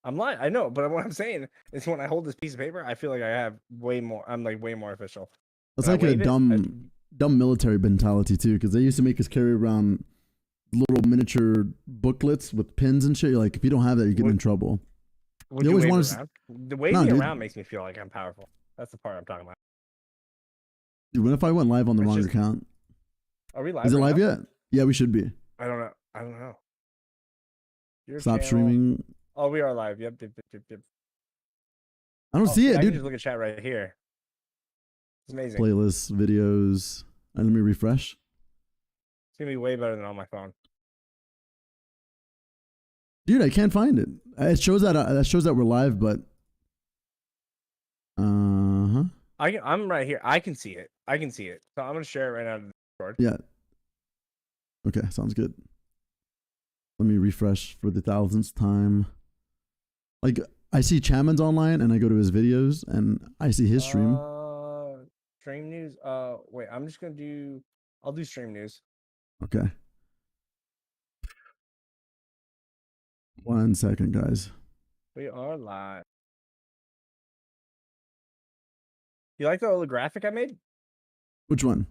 I'm lying. I know, but what I'm saying is when I hold this piece of paper, I feel like I have way more. I'm like way more official. That's When I like a wave it, dumb military mentality too, because they used to make us carry around little miniature booklets with pins and shit. You're like, if you don't have that, you're getting in trouble. would You you always wave want it to. around? The No, waving dude. around makes me feel like I'm powerful. That's the part I'm talking about. Dude, what if I went live on the It's wrong just- account? Are we live? Is it right live now? yet? Yeah, we should be. I don't know. I don't know. Your Stop channel- streaming. Oh, we are live. Yep. I don't see it, I dude. can just look at chat right here. It's amazing. Playlists, videos. And let me refresh. It's gonna be way better than on my phone. Dude, I can't find it. It shows that we're live, but I'm right here. I can see it. So I'm gonna share it right now to the Discord. Yeah. Okay, sounds good. Let me refresh for the 1000th time. Like, I see Chaman's online, and I go to his videos, and I see his stream. Stream news. Wait. I'm just gonna do. I'll do stream news. Okay. 1 second, guys. We are live. You like the little graphic I made? Which one?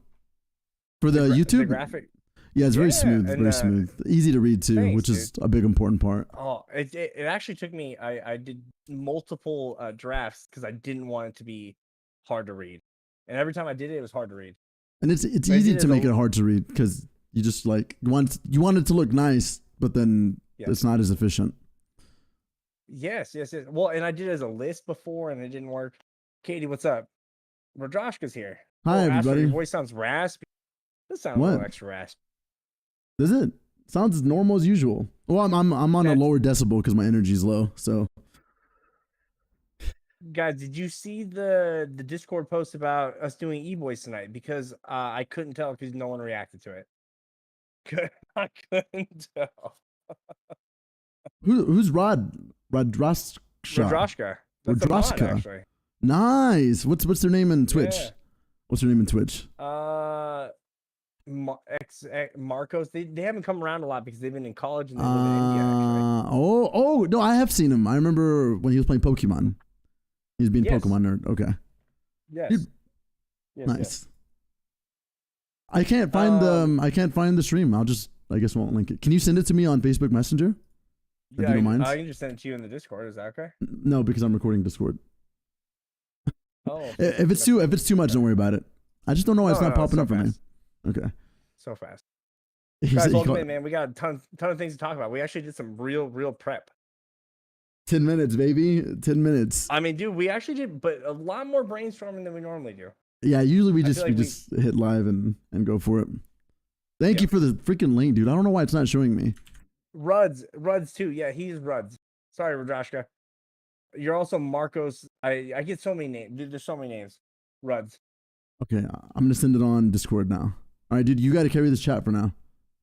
For the YouTube? The graphic. Yeah, it's very Yeah, smooth. and, Very smooth. Easy to read, too, thanks, which is a big important part. Oh, it actually took me. I did multiple drafts because I didn't want it to be hard to read, and every time I did it, it was hard to read. And it's I easy did to it make a- it hard to read because you just like you want it to look nice, but then Yeah. it's not as efficient. Yes. Well, and I did it as a list before, and it didn't work. Katie, what's up? Rajoshka's here. Hi, Astro, everybody. your voice sounds raspy. This sounds a What? little extra raspy. Does it? Sounds as normal as usual. Well, I'm on a lower decibel because my energy's low. So Guys, did you see the Discord post about us doing EBOYZ tonight? Because I couldn't tell because no one reacted to it. I couldn't tell. who's Radrashka? Rajoshka. That's a mod, Rajoshka. actually. Nice. What's their name in Twitch? Yeah. What's their name in Twitch? Marcos. They haven't come around a lot because they've been in college and they live in India. Actually, Oh no, I have seen him. I remember when he was playing Pokemon. He was being Yes. Pokemon nerd. Okay. yes. Dude, Yes, Nice. yes. I can't find the stream. I guess won't link it. Can you send it to me on Facebook Messenger? If Yeah, you don't mind? I can just send it to you in the Discord. Is that okay? No, because I'm recording Discord. Oh, If it's too much, don't worry about it. I just don't know why it's No, not no, popping so up for me. fast. Okay. So fast. He Guys, said he welcome called- in, man. We got a ton of things to talk about. We actually did some real prep. 10 minutes, baby. 10 minutes. I mean, dude, we actually did, but a lot more brainstorming than we normally do. Yeah, usually we I just feel like just hit live and go for it. Thank Yeah. you for the freaking link, dude. I don't know why it's not showing me. Ruds too. Yeah, he's Ruds. Sorry, Rajoshka. You're also Marcos. I get so many names. Dude, there's so many names. Ruds. Okay, I'm gonna send it on Discord now. All right, dude, you got to carry this chat for now.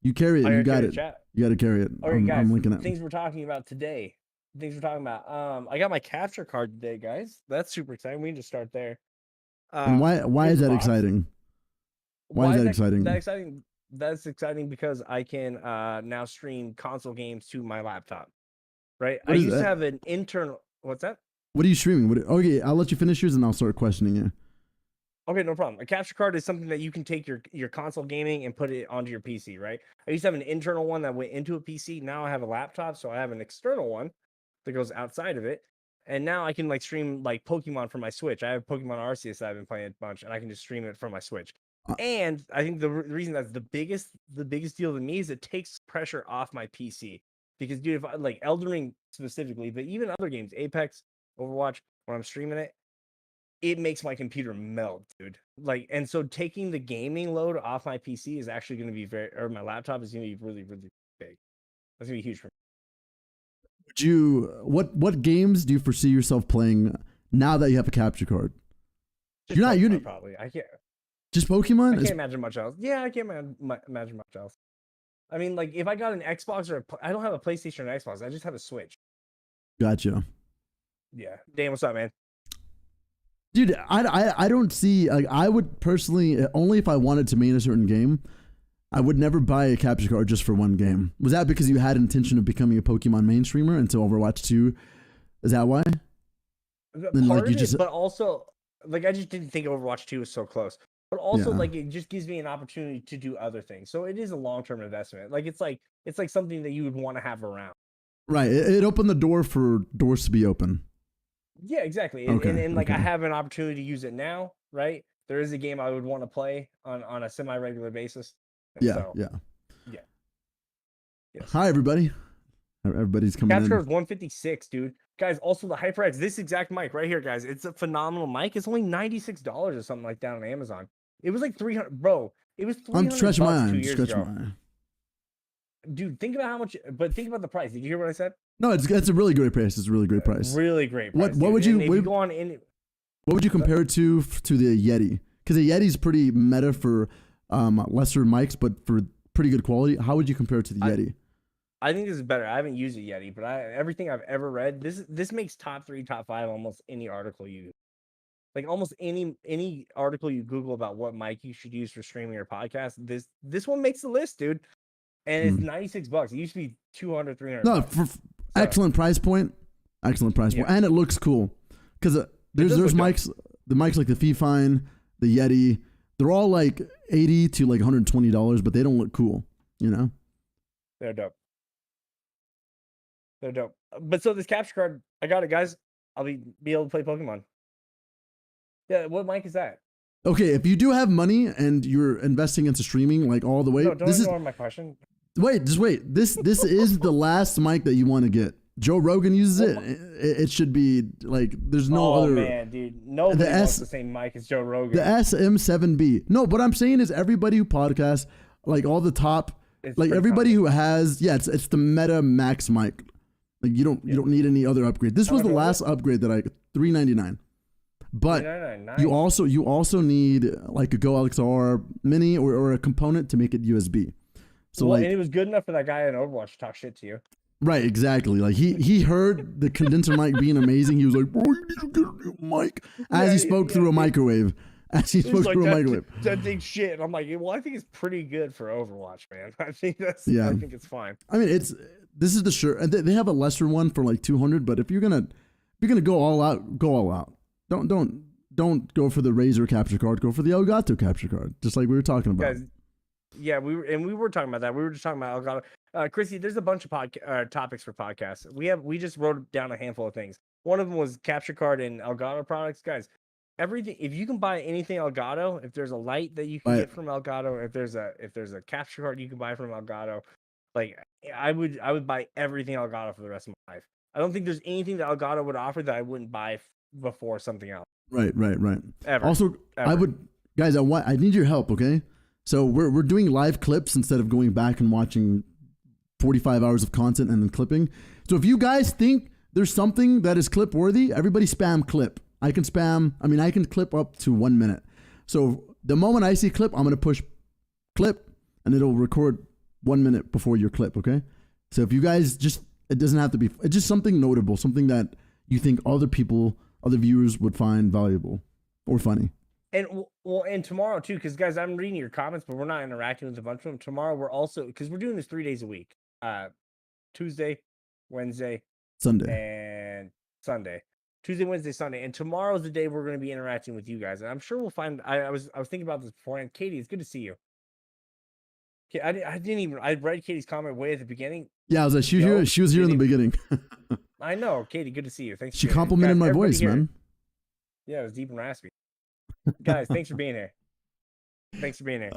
You carry it. I You gotta got carry it. the chat. You got to carry it. All right, guys. I'm linking it. Things we're talking about today. Things we're talking about. I got my capture card today, guys. That's super exciting. We can just start there. And why here's is the that box. exciting? Why is that exciting? That exciting. That's exciting because I can now stream console games to my laptop. Right. What I is used to that? have an internal. What's that? What are you streaming? Okay, I'll let you finish yours and I'll start questioning you. Okay, no problem. A capture card is something that you can take your console gaming and put it onto your PC, right? I used to have an internal one that went into a PC. Now I have a laptop, so I have an external one that goes outside of it. And now I can like stream like Pokemon from my Switch. I have Pokemon Arceus that I've been playing a bunch, and I can just stream it from my Switch. And I think the reason that's the biggest deal to me is it takes pressure off my PC. Because dude, if I like Elden Ring specifically, but even other games, Apex, Overwatch, when I'm streaming it, it makes my computer melt, dude. Like, and so taking the gaming load off my PC is actually going to be or my laptop is going to be really big. That's going to be huge for me. Would you what games do you foresee yourself playing now that you have a capture card? Just You're Pokemon, probably. I can't. Just Pokemon? I can't imagine much else. Yeah, I can't imagine much else. I mean, like if I got an Xbox I don't have a PlayStation or an Xbox. I just have a Switch. Gotcha. Yeah. Dan, what's up, man? Dude, I don't see, like, I would personally, only if I wanted to main a certain game, I would never buy a capture card just for one game. Was that because you had intention of becoming a Pokemon main streamer until Overwatch 2 Is that why? Then, Part like, you of just it, but also like I just didn't think Overwatch 2 was so close. But also yeah. like it just gives me an opportunity to do other things. So it is a long-term investment. Like it's like something that you would want to have around. Right. It opened the door for doors to be open. Yeah, exactly. Okay. And like I Okay. have an opportunity to use it now, right? There is a game I would want to play on a semi-regular basis. And Yeah. so Yeah. yeah. Yes. Hi, everybody. Everybody's coming Capture in. is 156, dude. Guys, also the HyperX, this exact mic right here, guys. It's a phenomenal mic. It's only $96 or something like that on Amazon. It was like 300, bro. It was 300 I'm stretching my bucks eye. 2 I'm years stretching ago. my eye. Dude, think about how much, but think about the price. Did you hear what I said? No, it's a really great price. It's a really great price. Really great price. What would you if you go on in what would you compare it to the Yeti? Because the Yeti's pretty meta for lesser mics, but for pretty good quality. How would you compare it to the Yeti? I think this is better. I haven't used it yet, but everything I've ever read, this makes top 3, top 5 almost any article you like almost any article you Google about what mic you should use for streaming or podcast. This one makes the list, dude. And it's $96. It used to be 200, 300. No, excellent price point. Excellent price point, and it looks cool because there's mics. The mics like the Fifine, the Yeti, they're all like $80 to like $120, but they don't look cool. You know, they're dope. They're dope. But so this capture card, I got it, guys. I'll be able to play Pokemon. Yeah, what mic is that? Okay, if you do have money and you're investing into streaming like all the way, no, don't ignore my question. Just wait. This is the last mic that you want to get. Joe Rogan uses it. It should be like there's no other. Oh man, dude, nobody wants the same mic as Joe Rogan. The SM7B. No, what I'm saying is everybody who podcasts, like all the top, like everybody who has, it's the Meta Max mic. Like you don't need any other upgrade. This was the last upgrade that I $399. But nice. you also need like a Go XLR Mini or a component to make it USB. So and it was good enough for that guy in Overwatch to talk shit to you. Right, exactly. Like he heard the condenser mic being amazing. He was like, "Bro, you need to get a new mic." As he spoke through a microwave. As he spoke through a microwave. That thing's shit. And I'm like, well, I think it's pretty good for Overwatch, man. I think I think it's fine. I mean, this is the shirt. And they have a lesser one for like 200. But if you're gonna go all out, go all out. Don't go for the Razer capture card. Go for the Elgato capture card. Just like we were talking about. Guys, yeah, we were talking about that. We were just talking about Elgato. Chrissy, there's a bunch of topics for podcasts. We just wrote down a handful of things. One of them was capture card and Elgato products, guys. Everything. If you can buy anything Elgato, if there's a light that you can get from Elgato, if there's a capture card you can buy from Elgato, like I would buy everything Elgato for the rest of my life. I don't think there's anything that Elgato would offer that I wouldn't buy before something else. Right. Ever. Also, Ever. I would, guys. I need your help. Okay, so we're doing live clips instead of going back and watching 45 hours of content and then clipping. So if you guys think there's something that is clip worthy, everybody spam clip. I can clip up to 1 minute. So the moment I see clip, I'm going to push clip and it'll record 1 minute before your clip. Okay. So if you guys it doesn't have to be, it's just something notable, something that you think other viewers would find valuable or funny. And tomorrow too, because guys, I'm reading your comments, but we're not interacting with a bunch of them. Tomorrow we're also, because we're doing this 3 days a week, Tuesday, Wednesday, Sunday, and Sunday. Tuesday, Wednesday, Sunday, and tomorrow's the day we're going to be interacting with you guys. And I'm sure we'll find. I was thinking about this beforehand. Katie, it's good to see you. I read Katie's comment way at the beginning. Yeah, I was like, she was here in the beginning. I know, Katie. Good to see you. Thanks. She complimented my voice, man. Yeah, it was deep and raspy. Guys, thanks for being here. Thanks for being here.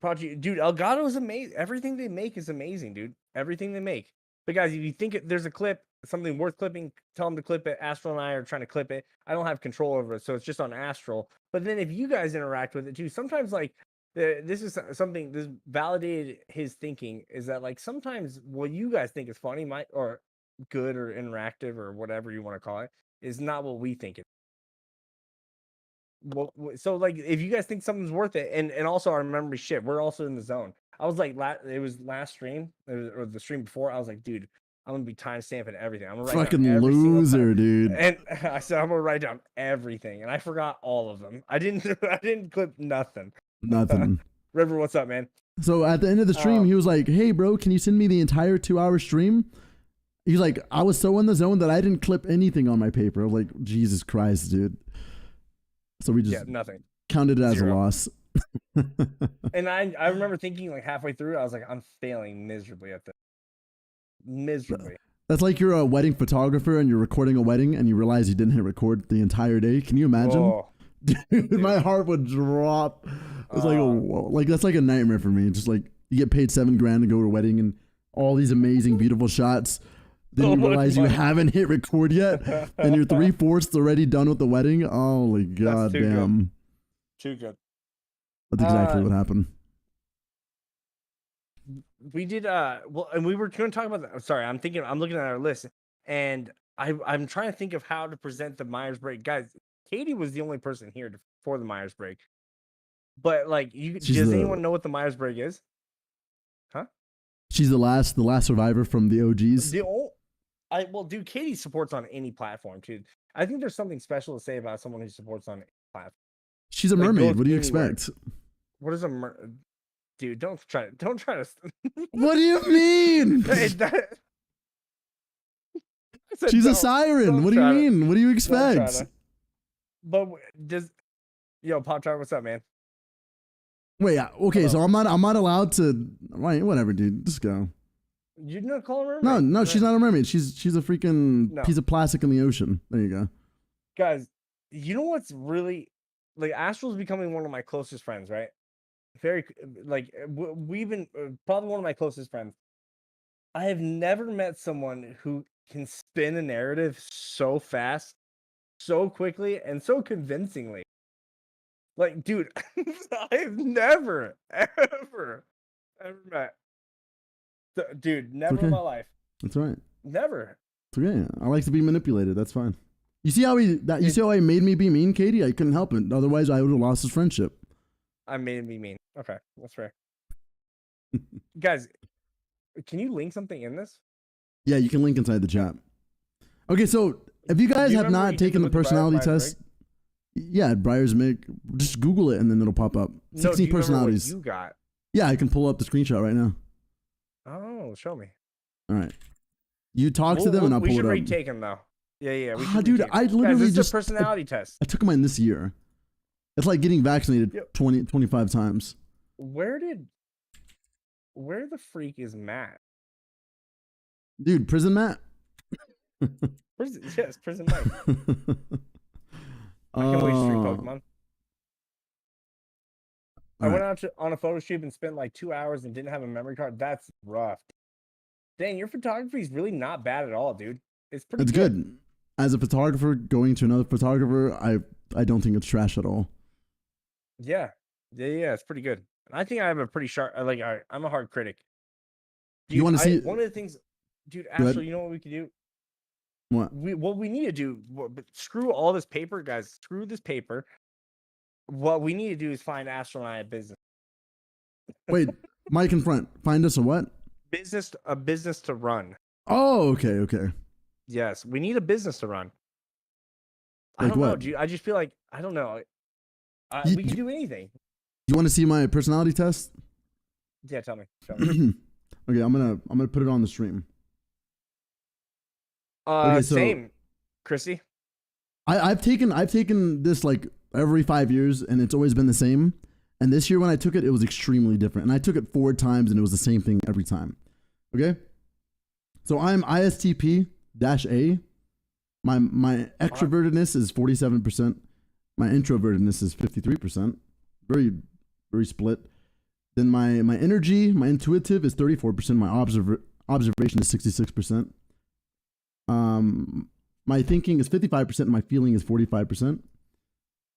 Project, dude, Elgato is amazing. Everything they make is amazing, dude. Everything they make. But guys, if you think there's a clip, something worth clipping, tell them to clip it. Astral and I are trying to clip it. I don't have control over it, so it's just on Astral. But then if you guys interact with it too, sometimes like this is something this validated his thinking is that like sometimes what you guys think is funny or good or interactive or whatever you want to call it is not what we think it. Well, so like if you guys think something's worth it, and also I remember shit, we're also in the zone. I was like, it was last stream or the stream before. I was like, dude, I'm gonna be timestamping everything. I'm gonna write fucking down every loser, dude. And I said I'm gonna write down everything, and I forgot all of them. I didn't clip nothing. Nothing. River, what's up, man? So at the end of the stream, he was like, "Hey, bro, can you send me the entire 2-hour stream?" He's like, I was so in the zone that I didn't clip anything on my paper. I was like, Jesus Christ, dude. So we just nothing. counted it as Zero. a loss. And I remember thinking like halfway through, I was like, I'm failing miserably at this. Miserably. That's like you're a wedding photographer and you're recording a wedding and you realize you didn't hit record the entire day. Can you imagine? Oh, Dude, my heart would drop. It's like, whoa. Like that's like a nightmare for me. Just like you get paid $7,000 to go to a wedding and all these amazing, beautiful shots. Then you realize you haven't hit record yet, and you're 3/4 already done with the wedding. Holy goddamn! Too good. That's exactly what happened. We did well, and we were going to talk about that. Sorry, I'm looking at our list, and I'm trying to think of how to present the Myers-Briggs. Guys, Katie was the only person here for the Myers-Briggs. But like, does anyone know what the Myers-Briggs is? Huh? She's the last survivor from the OGs. Dude, Katie supports on any platform too. I think there's something special to say about someone who supports on any platform. She's a mermaid. What do you expect? What is a dude? Don't try to. What do you mean? She's a siren. What do you mean? What do you expect? But Pop Tart, what's up, man? Wait, okay, hello. So I'm not allowed to. Right, whatever, dude. Just go. You're not calling her a mermaid? No, she's not a mermaid. She's a freaking piece of plastic in the ocean. There you go. Guys, you know what's really like Astral's becoming one of my closest friends, right? Very like we've been probably one of my closest friends. I have never met someone who can spin a narrative so fast, so quickly, and so convincingly. Like, dude, I've never, ever met. Dude, never in my life. That's right. Never. It's okay. I like to be manipulated. That's fine. You see how he made me be mean, Katie? I couldn't help it. Otherwise, I would have lost his friendship. I made him be mean. Okay, that's fair. Guys, can you link something in this? Yeah, you can link inside the chat. Okay, so if you guys have not taken the personality test, yeah, Briar's Mick, just Google it and then it'll pop up. 16 personalities. What you got? Yeah, I can pull up the screenshot right now. Oh, show me. All right. You talk to them and I'll pull it up. We should retake them though. Yeah. Dude, I literally just a personality test. I took mine this year. It's like getting vaccinated 25 times. Where the freak is Matt? Dude, Prison Matt. Prison Mike. I can't wait to stream Pokemon. I went out on a photo shoot and spent like 2 hours and didn't have a memory card. That's rough. Dang, your photography is really not bad at all, dude. It's pretty good. As a photographer going to another photographer, I don't think it's trash at all. Yeah, it's pretty good. I think I have a pretty sharp. I'm a hard critic. Dude, you want to see one of the things, dude? Actually, you know what we could do? What we need to do? Screw all this paper, guys. Screw this paper. What we need to do is find Astro and I a business. Wait, Mike in front. Find us a what? A business to run. Oh, okay. Yes, we need a business to run. Like I don't what? know, dude. I just feel like I don't know. We can do anything. You want to see my personality test? Yeah, tell me. Okay, I'm gonna put it on the stream. Okay, same, Chrissy. I've taken this like every 5 years, and it's always been the same. And this year when I took it, it was extremely different. And I took it 4 times, and it was the same thing every time. Okay, so I'm ISTP-A. My extrovertedness is 47%. My introvertedness is 53%. Very, very split. Then my energy, my intuitive is 34%. My observation is 66%. My thinking is 55%. And my feeling is 45%.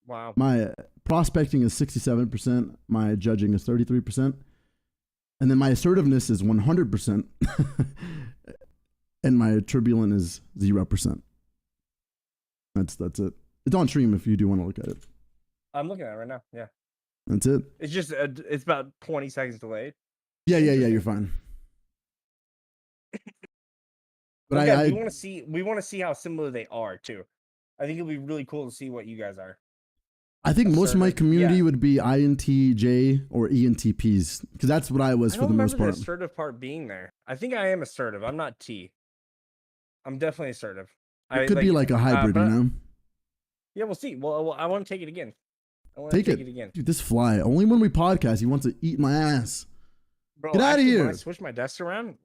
Wow. My prospecting is 67%. My judging is 33%. And then my assertiveness is 100%. And my turbulent is 0%. That's it. It's on stream if you do want to look at it. I'm looking at it right now. Yeah. That's it. It's just it's about 20 seconds delayed. Yeah. You're fine. But again, we want to see how similar they are too. I think it'll be really cool to see what you guys are. I think most of my community would be INTJ or ENTPs because that's what I was for the most part. The assertive part being there. I think I am assertive. I'm not T. I'm definitely assertive. It could be like a hybrid, you know? Yeah, we'll see. Well, I want to take it again. I want to Take take it. it again. Dude, this fly, only when we podcast, he wants to eat my ass. Bro, Get out of here. When I switch my desk around,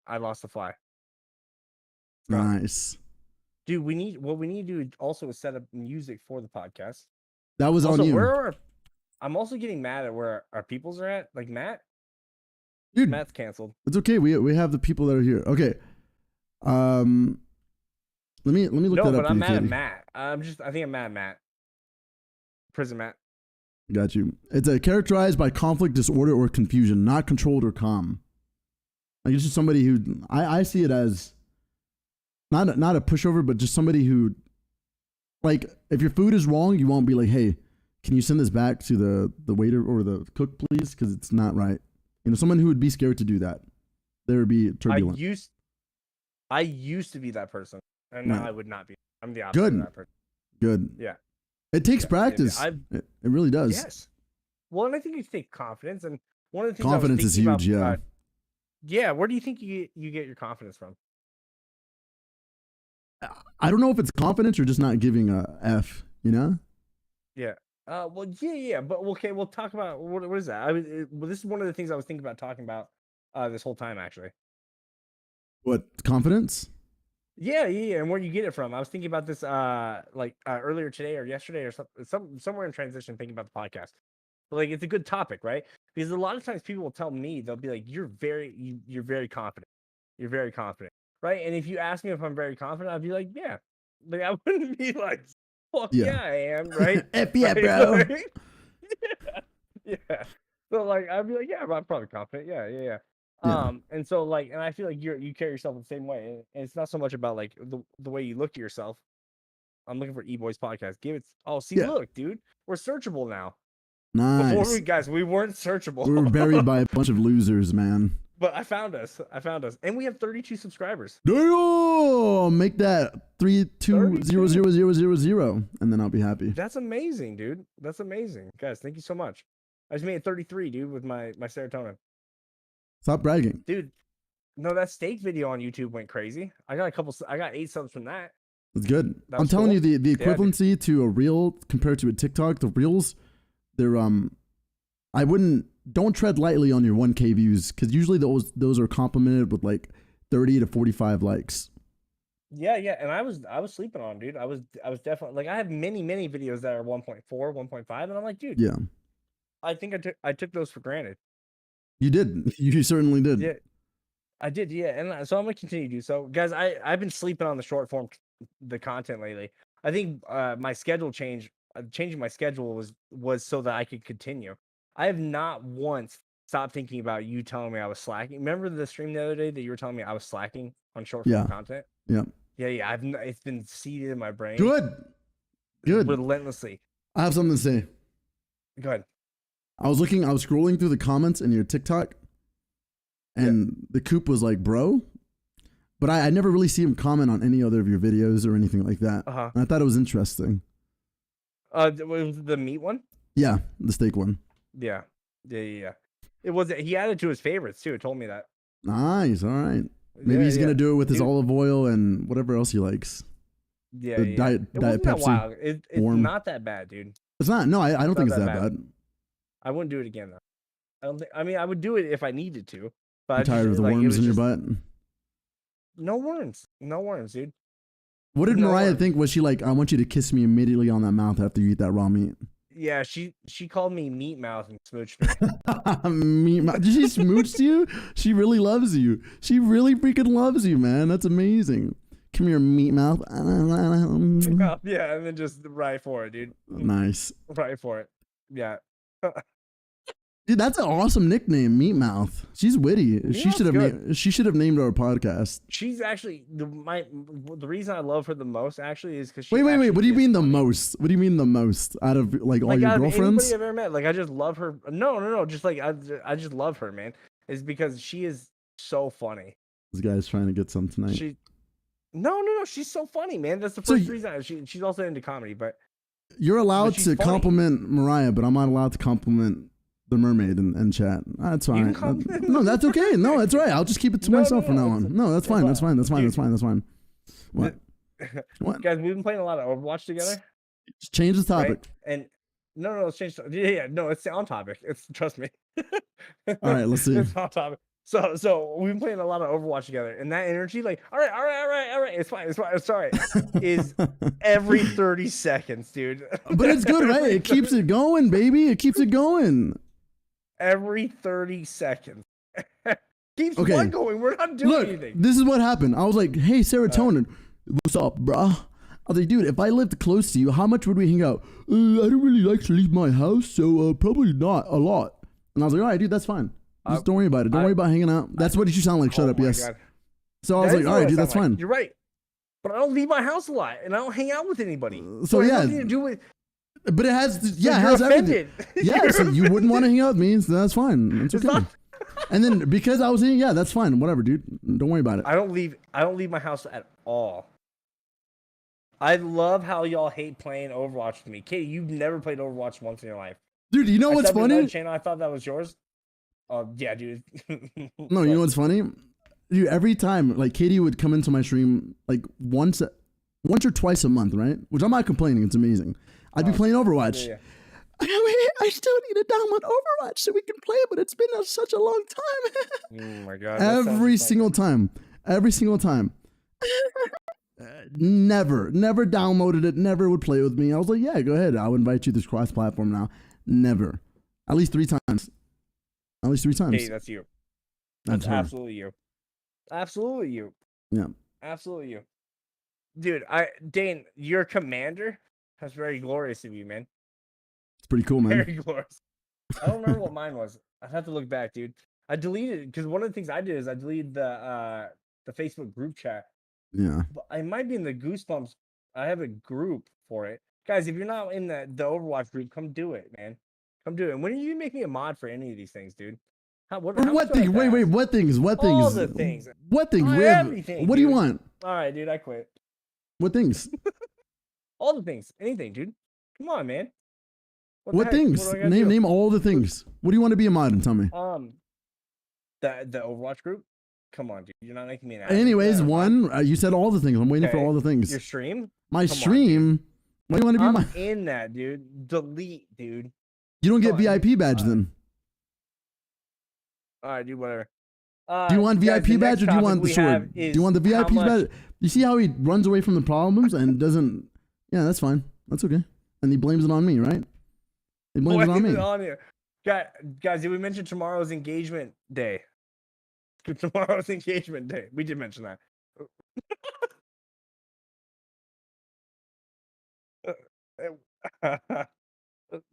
I lost the fly. Nice. Dude, what we need to do also is set up music for the podcast. That was Also, on you. I'm also getting mad at where our peoples are at. Like Matt. Dude, Matt's canceled. it's okay. We have the people that are here. Okay. Let me look that up. No, but I'm mad Katie. at Matt. I think I'm mad at Matt. Prison Matt. Got you. It's characterized by conflict, disorder, or confusion, not controlled or calm. Like it's just somebody who I see it as not a pushover, but just somebody who, like, if your food is wrong, you won't be like, hey, can you send this back to the waiter or the cook, please? Because it's not right. You know, someone who would be scared to do that. There would be turbulent. I used to be that person, and now I would not be. I'm the opposite Good. of that person. Good. Yeah. It takes practice. It really does. Yes. Well, and I think you take confidence, and one of the things confidence is huge. About, yeah. Where do you think you get your confidence from? I don't know if it's confidence or just not giving a F. You know? Yeah. Well, yeah. But okay, we'll talk about what is that? Well, this is one of the things I was thinking about talking about this whole time, actually. What, confidence? Yeah, and where you get it from? I was thinking about this earlier today or yesterday or somewhere in transition, thinking about the podcast. But like, it's a good topic, right? Because a lot of times people will tell me, they'll be like, you're very confident. You're very confident, right? And if you ask me if I'm very confident, I'd be like, yeah. Like, I wouldn't be like, fuck yeah, I am, right? F yeah, bro. Yeah. So like, I'd be like, yeah, I'm probably confident. Yeah. And so like, and I feel like you carry yourself the same way, and it's not so much about like the way you look at yourself. I'm looking for EBOYZ podcast. Look, dude, we're searchable now. Nice. Before we weren't searchable. We were buried by a bunch of losers, man. But I found us, and we have 32 subscribers. Damn! Make that 320000, and then I'll be happy. That's amazing, dude. That's amazing, guys. Thank you so much. I just made 33, dude, with my serotonin. Stop bragging, dude. No, that steak video on YouTube went crazy. I got 8 subs from that. That's good. I'm telling you, the equivalency to a reel compared to a TikTok, the reels, they're don't tread lightly on your 1K views, because usually those are complemented with like 30 to 45 likes. Yeah, and I was sleeping on, dude. I was definitely like, I have many videos that are 1.4, 1.5, and I'm like, dude, yeah. I think I took those for granted. You did. You certainly did. Yeah, I did. Yeah, and so I'm gonna continue to do so, guys. I've been sleeping on the short form, the content lately. I think my schedule changing my schedule was so that I could continue. I have not once stopped thinking about you telling me I was slacking. Remember the stream the other day that you were telling me I was slacking on short form content? Yeah. Yeah. It's been seated in my brain. Good. Relentlessly. I have something to say. Go ahead. I was scrolling through the comments in your TikTok, and the Coop was like, bro. But I never really see him comment on any other of your videos or anything like that. Uh-huh. And I thought it was interesting. Was the meat one? Yeah, the steak one. Yeah. It was. He added to his favorites too. It told me that. Nice. All right. Maybe he's gonna do it with his olive oil and whatever else he likes. Yeah. Diet wasn't Pepsi. That wild. It's not that bad, dude. It's not. No, I don't think it's that bad. I wouldn't do it again though. I don't think. I mean, I would do it if I needed to. But I'm tired of the worms in your butt. No worms, dude. What did Mariah think? Was she like, I want you to kiss me immediately on that mouth after you eat that raw meat? Yeah, she called me meat mouth and smooched me. Meat mouth. Did she smooch you? She really loves you. She really freaking loves you, man. That's amazing. Come here, meat mouth. Yeah, and then just right for it, dude. Nice. Right for it. Yeah. Dude, that's an awesome nickname, Meat Mouth. She's witty. She should have named our podcast. She's actually the reason I love her the most actually is because wait. What do you mean the most? What do you mean the most out of like all your girlfriends? Anybody I've ever met, like I just love her. No. Just like I just love her, man. Is because she is so funny. This guy's trying to get some tonight. No. She's so funny, man. That's the first reason. She's also into comedy, but you're allowed to compliment Mariah, but I'm not allowed to compliment the mermaid in chat. That's You fine. can call No, that's okay. No, that's right. I'll just keep it to myself from now on. No, that's fine. That's fine. That's fine. Dude. That's fine. That's fine. What? What? Guys, we've been playing a lot of Overwatch together. Just change the topic. Right? And no, let's change. Yeah, no, it's on topic. It's trust me. All right, let's see. It's on topic. So we've been playing a lot of Overwatch together, and that energy, like, all right, it's fine, it's all right, is every 30 seconds, dude. But it's good, right? It keeps it going, baby. It keeps it going. Every 30 seconds. Keeps one going. We're not doing anything. This is what happened. I was like, hey, serotonin, what's up, bruh? I was like, dude, if I lived close to you, how much would we hang out? I don't really like to leave my house, so probably not a lot. And I was like, all right, dude, that's fine. Just don't worry about it. Don't worry about hanging out. That's what you sound like. Shut up. Yes. God. So I was like, all right, dude, that's fine. You're right. But I don't leave my house a lot, and I don't hang out with anybody. So yeah. Nothing to do with. But it has, it has everything. Yeah, so you wouldn't want to hang out with me, so that's fine. It's okay. And then because I was in, yeah, that's fine. Whatever, dude. Don't worry about it. I don't leave my house at all. I love how y'all hate playing Overwatch with me. Katie, you've never played Overwatch once in your life. Dude, you know what's funny? Channel, I thought that was yours. Oh, yeah, dude. No, you know what's funny? Dude, every time, like, Katie would come into my stream, like, once or twice a month, right? Which I'm not complaining. It's amazing. I'd be playing Overwatch. Yeah. I still need to download Overwatch so we can play, but it's been such a long time. Oh, my God. Every single time. Never downloaded it. Never would play with me. I was like, yeah, go ahead. I'll invite you to this cross-platform now. Never. At least 3 times. Hey, that's you. That's absolutely you. Absolutely you. Yeah. Absolutely you. Dude, Dane, your commander, that's very glorious of you, man. It's pretty cool, man. Very glorious. I don't remember what mine was. I'd have to look back, dude. I deleted because one of the things I did is I deleted the Facebook group chat. Yeah. But I might be in the Goosebumps. I have a group for it. Guys, if you're not in the Overwatch group, come do it, man. Come do it. And when are you making me a mod for any of these things, dude? What things? Wait, what things? What things? All the things. What things? Everything. What do you want? All right, dude, I quit. What things? All the things. Anything, dude. Come on, man. What things? Name all the things. What do you want to be a mod and tell me? The Overwatch group. Come on, dude. You're not making me an Anyways, you said all the things. I'm waiting for all the things. Your stream? My stream? What do you want to be? I'm in that, dude. Delete, dude. You don't get VIP badge then. All right, dude, whatever. Do you want VIP badge or do you want the sword? Do you want the VIP badge? You see how he runs away from the problems and doesn't... Yeah, that's fine. That's okay. And he blames it on me, right? He blames it on me. Guys, did we mention tomorrow's engagement day? Tomorrow's engagement day. We did mention that.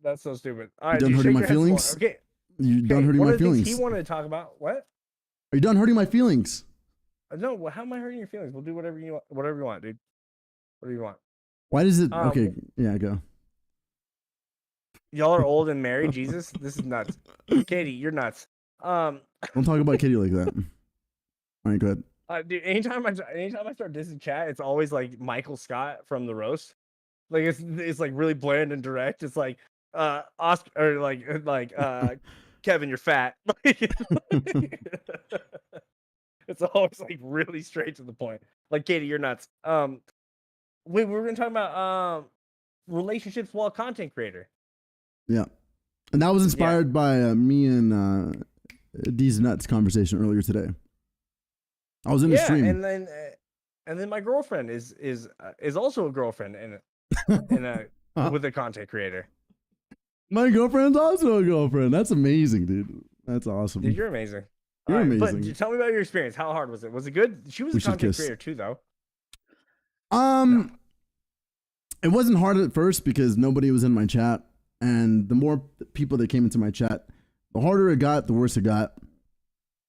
That's so stupid. All right, you done hurting my feelings? Okay. You done hurting my feelings? He wanted to talk about what? Are you done hurting my feelings? No. Well, how am I hurting your feelings? We'll do whatever you want. Whatever you want, dude. Whatever you want. Why does it? Okay. Yeah, go. Y'all are old and married. Jesus, this is nuts. Katie, you're nuts. Don't talk about Katie like that. All right, go ahead. Dude, anytime I start dissing chat, it's always like Michael Scott from the roast. Like it's like really bland and direct. It's like Oscar or like Kevin, you're fat. It's always like really straight to the point. Like Katie, you're nuts. We were gonna talk about relationships while content creator. Yeah, and that was inspired by me and D's Nuts conversation earlier today. I was in the stream, and then my girlfriend is also a girlfriend and with a content creator. My girlfriend's also a girlfriend. That's amazing, dude. That's awesome. Dude, you're amazing. You're amazing. But tell me about your experience. How hard was it? Was it good? She was a content creator too, though. It wasn't hard at first because nobody was in my chat, and the more people that came into my chat, the harder it got, the worse it got.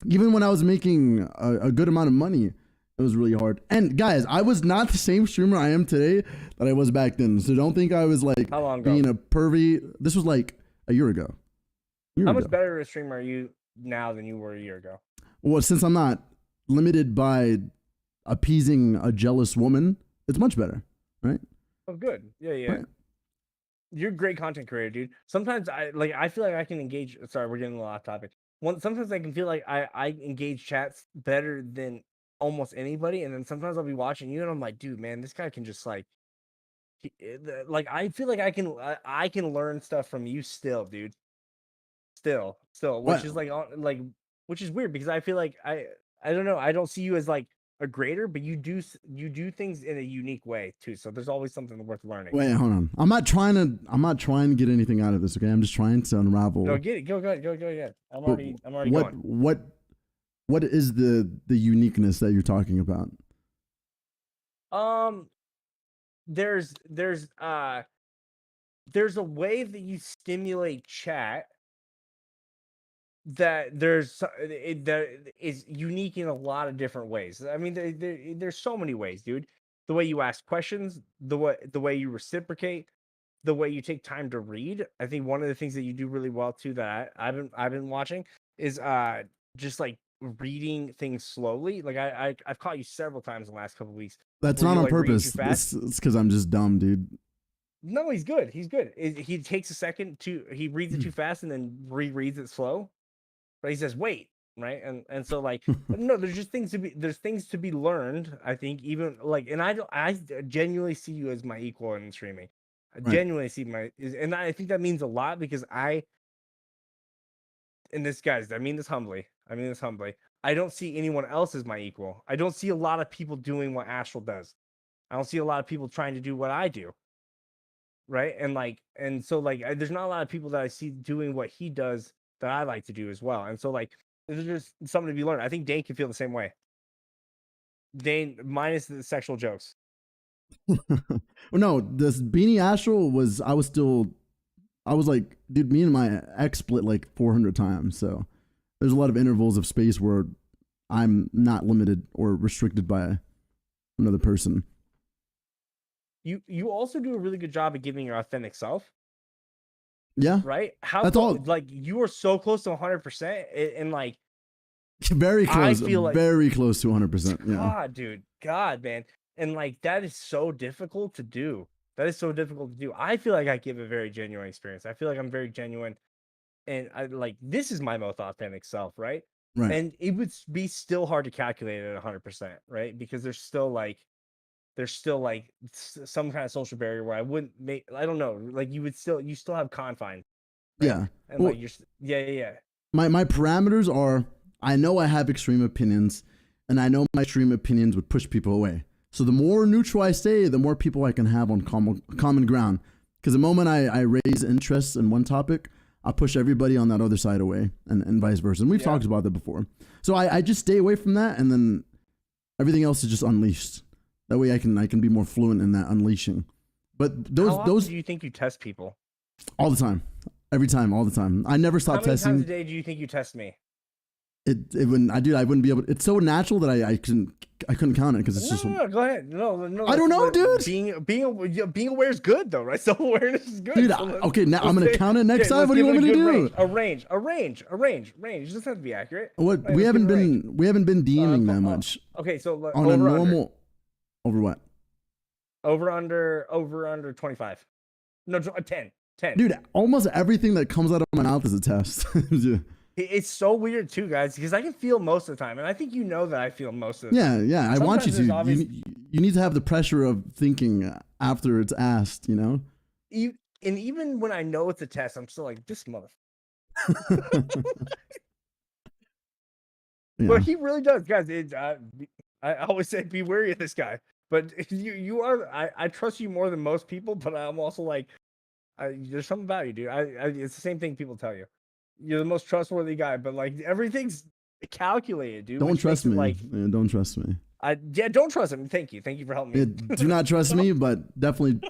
Even when I was making a good amount of money, it was really hard. And guys, I was not the same streamer I am today that I was back then. So don't think I was like being a pervy. This was like a year ago. How much better a streamer are you now than you were a year ago? Well, since I'm not limited by appeasing a jealous woman, it's much better, right? Oh, good. Yeah. Right. you're a great content creator, dude. Sometimes I feel like I can engage. Sorry, we're getting a lot off topic. Sometimes I can feel like I engage chats better than almost anybody, and then sometimes I'll be watching you, and I'm like, dude, man, this guy can just like, like I feel like I can learn stuff from you still, dude. Still, which What? is like which is weird because I feel like I don't know, I don't see you as like a grader, but you do things in a unique way too. So there's always something worth learning. Wait, hold on. I'm not trying to get anything out of this. Okay, I'm just trying to unravel. No, get it. Go ahead. I'm already what going. what is the uniqueness that you're talking about? There's a way that you stimulate chat that that is unique in a lot of different ways. I mean, there's so many ways, dude. The way you ask questions, the way you reciprocate, the way you take time to read. I think one of the things that you do really well too that I've been watching is just like reading things slowly. Like I've caught you several times in the last couple of weeks. That's Where not you on like read purpose. too fast. It's because I'm just dumb, dude. No, he's good. He's good. He takes a second to he reads it too fast and then rereads it slow. But he says, "Wait," right? And so like no, there's just things to be learned. I think even like, and I genuinely see you as my equal in streaming. I Right. genuinely see and I think that means a lot because and this guys, I mean this humbly. I don't see anyone else as my equal. I don't see a lot of people doing what Astral does. I don't see a lot of people trying to do what I do. Right. And so there's not a lot of people that I see doing what he does that I like to do as well. And so like there's just something to be learned. I think Dane can feel the same way. Dane minus the sexual jokes. No, this Beanie Astral was I was like, dude, me and my ex split like 400 times. So there's a lot of intervals of space where I'm not limited or restricted by another person. You also do a really good job of giving your authentic self. Yeah. Right? That's all. Like you are so close to 100% and like very close. I feel like, very close to 100%. Yeah. God, dude. God, man. And like that is so difficult to do. I feel like I give a very genuine experience. I feel like I'm very genuine. And I like this is my most authentic self, right? Right. And it would be still hard to calculate it at 100%, right? Because there's still some kind of social barrier where I wouldn't make. I don't know. Like you still have confines. Right? Yeah. And well, like yeah. My parameters are I know I have extreme opinions, and I know my extreme opinions would push people away. So the more neutral I stay, the more people I can have on common ground. Because the moment I raise interest in one topic, I'll push everybody on that other side away, and vice versa. And we've talked about that before. So I just stay away from that, and then everything else is just unleashed. That way I can be more fluent in that unleashing. But those do you think you test people? All the time, every time, all the time. I never stop testing. How many times a day do you think you test me? It wouldn't. I wouldn't be able to. It's so natural that I couldn't count it because it's just. No, go ahead. No. I don't know, dude. Being aware is good though, right? Self awareness is good. Dude, so okay, now I'm gonna count it next time. What do you want me to do? A range. It doesn't have to be accurate. What we haven't been DMing that much. Okay, so on a normal. Over what? Over under 25. No, 10. Dude, almost everything that comes out of my mouth is a test. Yeah. It's so weird too, guys, because I can feel most of the time, and I think you know that I feel most of the time. Yeah. I want you to. You need to have the pressure of thinking after it's asked, you know? And even when I know it's a test, I'm still like, this motherfucker. Yeah. But he really does, guys. I always say be wary of this guy. But you are. I trust you more than most people, but I'm also like, there's something about you, dude. It's the same thing people tell you. You're the most trustworthy guy, but like everything's calculated, dude. Don't trust me. Don't trust me. Don't trust him. Thank you for helping me. Do not trust me, but definitely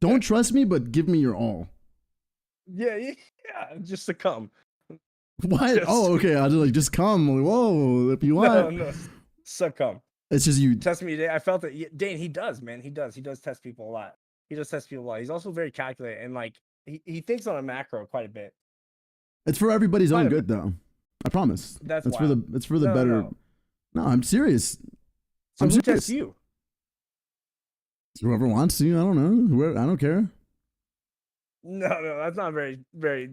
don't trust me, but give me your all. Yeah. Just succumb. What? Okay. I just come. Whoa, if you want. No. Succumb. It's just you test me today. I felt that Dane. He does, man. He does test people a lot. He's also very calculated and like he thinks on a macro quite a bit. It's for everybody's own good, though. I promise. It's for the better. No, I'm serious. So who tests you? Whoever wants to. I don't know. I don't care. No, that's not a very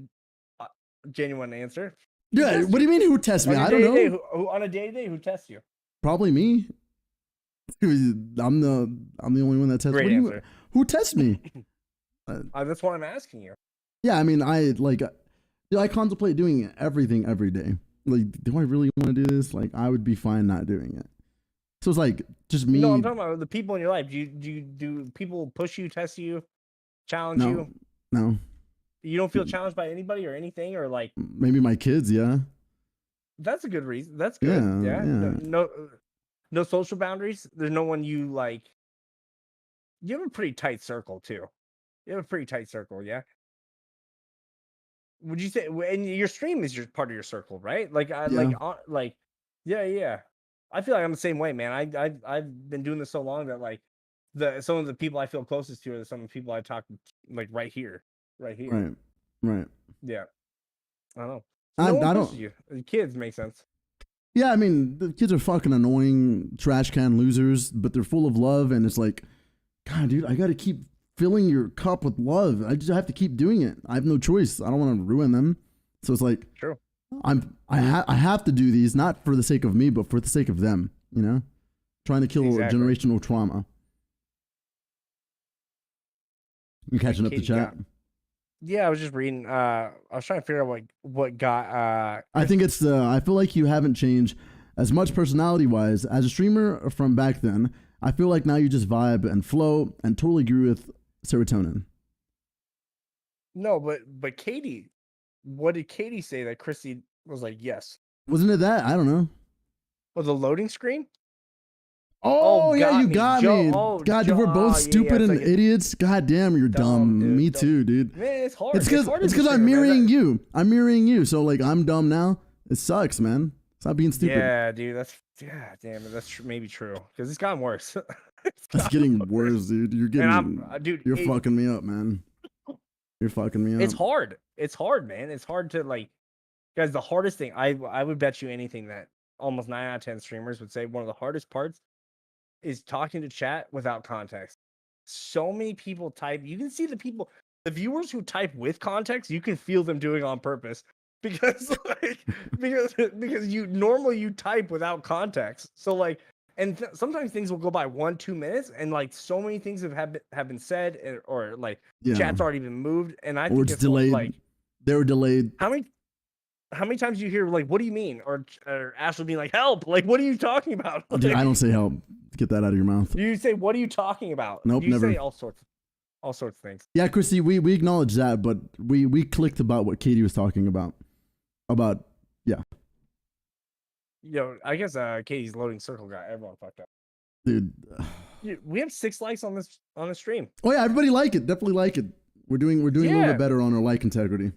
uh, genuine answer. Yeah, what do you mean who tests me? I don't know. Who on a day-to-day, who tests you? Probably me. I'm the only one that tests. Great answer. Who tests me? That's what I'm asking you. Yeah, I mean, I contemplate doing everything every day. Like, do I really want to do this? Like, I would be fine not doing it. So it's like just me. No, I'm talking about the people in your life. Do people push you, test you, challenge you? No. You don't feel challenged by anybody or anything, or like maybe my kids, yeah. That's a good reason. That's good. Yeah. No social boundaries. There's no one you like. You have a pretty tight circle too. You have a pretty tight circle, yeah. Would you say? And your stream is part of your circle, right? Like yeah. I feel like I'm the same way, man. I've been doing this so long that like some of the people I feel closest to are some of the people I talk like right here. Right. Yeah. I don't know. I don't. You. The kids make sense. Yeah, I mean, the kids are fucking annoying trash can losers, but they're full of love, and it's like, God, dude, I got to keep filling your cup with love. I just have to keep doing it. I have no choice. I don't want to ruin them. So it's like, true. I have to do these, not for the sake of me, but for the sake of them. You know, trying to kill generational trauma. You catching up the chat? Yeah, I was just reading. I was trying to figure out what got. I think it's I feel like you haven't changed as much personality wise as a streamer from back then. I feel like now you just vibe and flow, and totally agree with serotonin. No, but Katie, what did Katie say that Chrissy was like? Yes. Wasn't it that? I don't know. Was the loading screen? Oh yeah, you got me. God, dude, we're both stupid and idiots. God damn, you're dumb. Dude, me too, dude. Man, it's hard. It's because I'm mirroring you. I'm mirroring you. So like, I'm dumb now. It sucks, man. Stop being stupid. Yeah, dude. Damn it. That's maybe true because it's gotten worse. It's getting worse, dude. You're getting, you're fucking me up, man. You're fucking me up. It's hard. It's hard, man. It's hard to like, guys. The hardest thing, I would bet you anything that almost 9 out of 10 streamers would say one of the hardest parts is talking to chat without context. So many people type. You can see the viewers who type with context. You can feel them doing on purpose because you normally type without context. So like, and sometimes things will go by 1-2 minutes, and like so many things have been said, or like chat's already been moved, and I think it's delayed. Like they were delayed. How many times do you hear like, what do you mean? Or Ashley being like, help, like, what are you talking about? Like, dude, I don't say help. Get that out of your mouth. You say, what are you talking about? Nope, you never. Say all sorts of things. Yeah, Chrissy, we acknowledge that, but we clicked about what Katie was talking about. Yeah. Yo, I guess Katie's loading circle got everyone fucked up. Dude, we have 6 likes on this stream. Oh yeah, everybody like it. Definitely like it. We're doing a little bit better on our like integrity.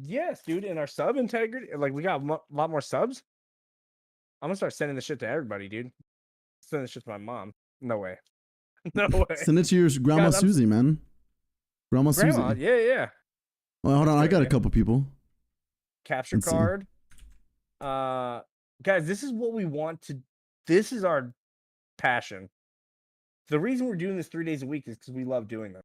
Yes, dude, and our sub integrity, like we got a lot more subs. I'm gonna start sending this shit to everybody, dude. Send this shit to my mom. No way. No way. Send it to your grandma Susie, man. Grandma Susie. Yeah. Well, hold on, I got a couple people. Capture card. Guys, this is what we want to. This is our passion. The reason we're doing this 3 days a week is because we love doing them.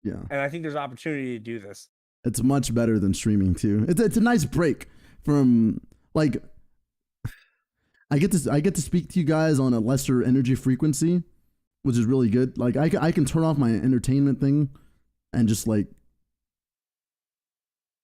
Yeah. And I think there's opportunity to do this. It's much better than streaming too. It's a nice break from like. I get to speak to you guys on a lesser energy frequency, which is really good. Like I can turn off my entertainment thing, and just like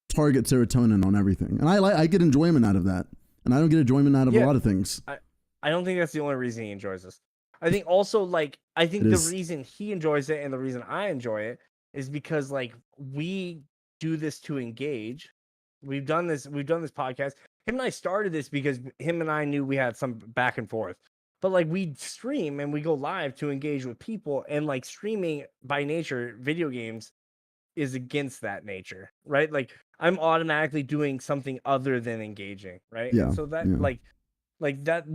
target serotonin on everything, and I get enjoyment out of that, and I don't get enjoyment out of a lot of things. I don't think that's the only reason he enjoys this. I think also like the reason he enjoys it and the reason I enjoy it is because like we do this to engage. We've done this podcast. Him and I started this because him and I knew we had some back and forth. But like we stream and we go live to engage with people, and like streaming by nature, video games is against that nature, right? Like I'm automatically doing something other than engaging, right? Yeah. And so that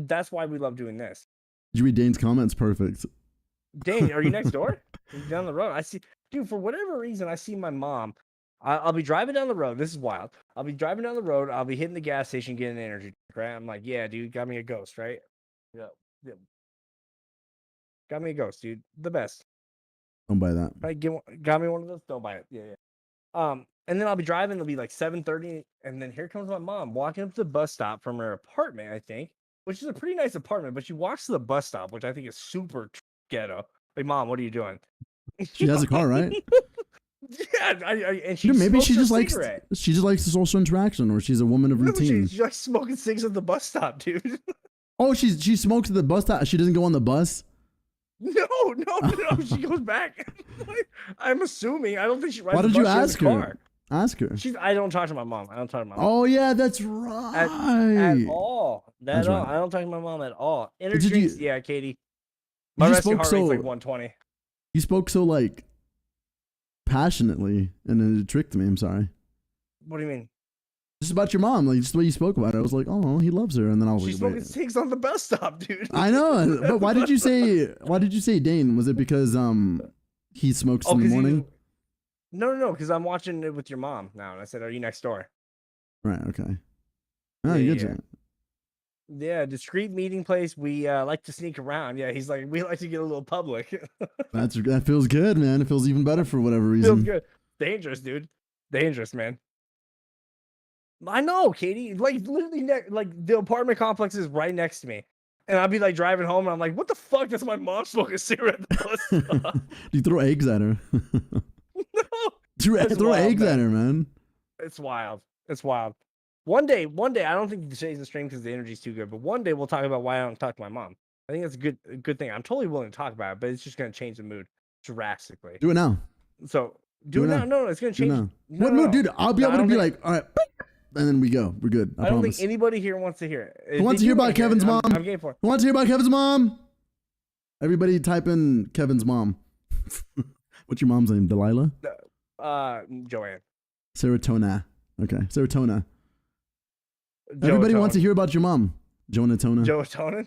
that's why we love doing this. Did you read Dane's comments? Perfect. Dane, are you next door? You're down the road. I see, dude, for whatever reason, I see my mom. I'll be driving down the road. This is wild. I'll be driving down the road. I'll be hitting the gas station, getting an energy drink, right? I'm like, yeah, dude, got me a Ghost, right? Yeah. Got me a Ghost, dude. The best. Don't buy that. Right? Got me one of those. Don't buy it. Yeah. And then I'll be driving. It'll be like 7:30, and then here comes my mom walking up to the bus stop from her apartment, I think, which is a pretty nice apartment. But she walks to the bus stop, which I think is super ghetto. Like, mom, what are you doing? She has a car, right? Yeah, and she Dude, maybe smokes she a just likes cigarette. the social interaction, or she's a woman of No, routine. she's like smoking cigs at the bus stop, dude. Oh, she smokes at the bus stop. She doesn't go on the bus. No. She goes back. I'm assuming. I don't think she rides. Why the did you bus, she has a ask her? car. Ask her. I don't talk to my mom. I don't talk to my mom. Oh yeah, that's right. At all. That's At all. right. I don't talk to my mom at all. Did you- Drinks, yeah, Katie. My You just resting spoke heart rate's so- like 120. You spoke so like passionately, and it tricked me. I'm sorry. What do you mean? Just about your mom, like just the way you spoke about it. I was like, oh, he loves her, and then I was She's like, smoking wait. cigs on the bus stop, dude. I know, but why did you say Dane? Was it because he smokes in the 'cause morning? No, because I'm watching it with your mom now, and I said, "Are you next door?" Right. Okay. Oh, Yeah, good yeah. job. Yeah, discreet meeting place. We like to sneak around. Yeah, he's like, we like to get a little public. That feels good, man. It feels even better for whatever reason. Feels good. Dangerous, dude. Dangerous, man. I know, Katie. Like literally, like the apartment complex is right next to me, and I'll be like driving home, and I'm like, "What the fuck does my mom smoke a cigarette at the bus stop?" You throw eggs at her. No, throw wild, eggs man. at her, man. It's wild. It's wild. One day, I don't think today's the stream because the energy's too good. But one day we'll talk about why I don't talk to my mom. I think that's a good thing. I'm totally willing to talk about it, but it's just gonna change the mood drastically. Do it now. So do it now. No, it's gonna Do it change. now. No, What? no, No, dude. I'll be No, able I to don't be think- like, all right, and then we go. We're good. I don't promise. think anybody here wants to hear it. If Who wants they to hear do about wanna Kevin's it, mom? I'm game for it. Who wants to hear about Kevin's mom? Everybody type in Kevin's mom. What's your mom's name? Delilah? Joanne. Serotonin. Okay. Serotonin. Everybody wants to hear about your mom. Jonatona. Joatonin?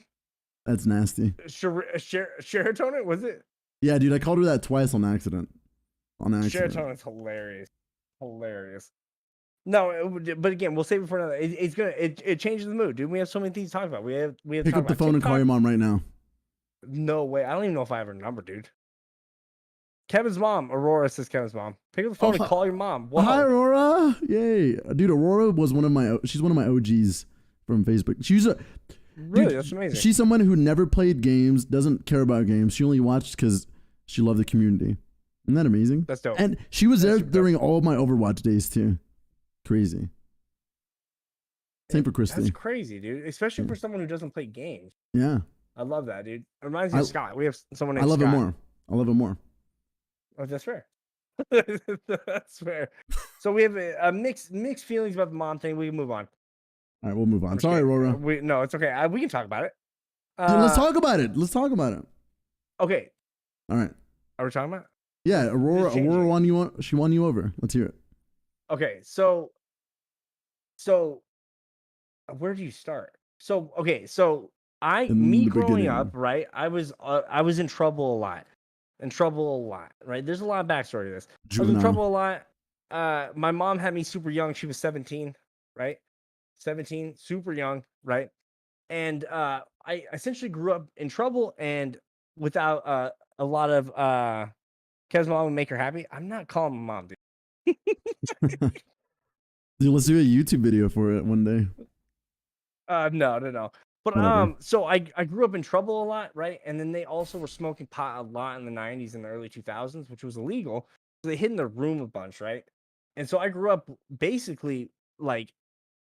That's nasty. Serotonin? Was it? Yeah, dude. I called her that twice on accident. Serotonin's hilarious. Hilarious. No, but again, we'll save it for another. It changes the mood, dude. We have so many things to talk about. We have Pick to talk up the about phone and call TikTok. your mom right now. No way. I don't even know if I have her number, dude. Kevin's mom. Aurora says Kevin's mom. Pick up the phone and call your mom. Wow. Hi, Aurora. Yay. Dude, Aurora was she's one of my OGs from Facebook. Really? Dude, That's amazing. She's someone who never played games, doesn't care about games. She only watched because she loved the community. Isn't that amazing? That's dope. And she was there super dope. during all of my Overwatch days too. Crazy. Same for Christy. That's crazy, dude. Especially for someone who doesn't play games. Yeah. I love that, dude. It reminds me of Scott. We have someone named I love Scott. it more. I love it more. Oh, that's fair. That's fair. So we have a mixed feelings about the mom thing. We can move on. All right, we'll move on. I'm Sorry, kidding. Aurora. No, it's okay. We can talk about it. Dude, let's talk about it. Let's talk about it. Okay. All right. Are we talking about? Yeah, Aurora change it. won you over. Let's hear it. Okay, so where do you start? So In me the growing beginning. up, right? I was in trouble a lot. Right? There's a lot of backstory to this. I was in Juvenile. trouble a lot. My mom had me super young. She was 17, right? 17, super young, right? And I essentially grew up in trouble and without a lot of Kevin's mom would make her happy. I'm not calling my mom, dude. Dude, let's do a YouTube video for it one day. No. But Whatever. so I grew up in trouble a lot, right? And then they also were smoking pot a lot in the 90s and the early 2000s, which was illegal. So they hid in their room a bunch, right? And so I grew up basically like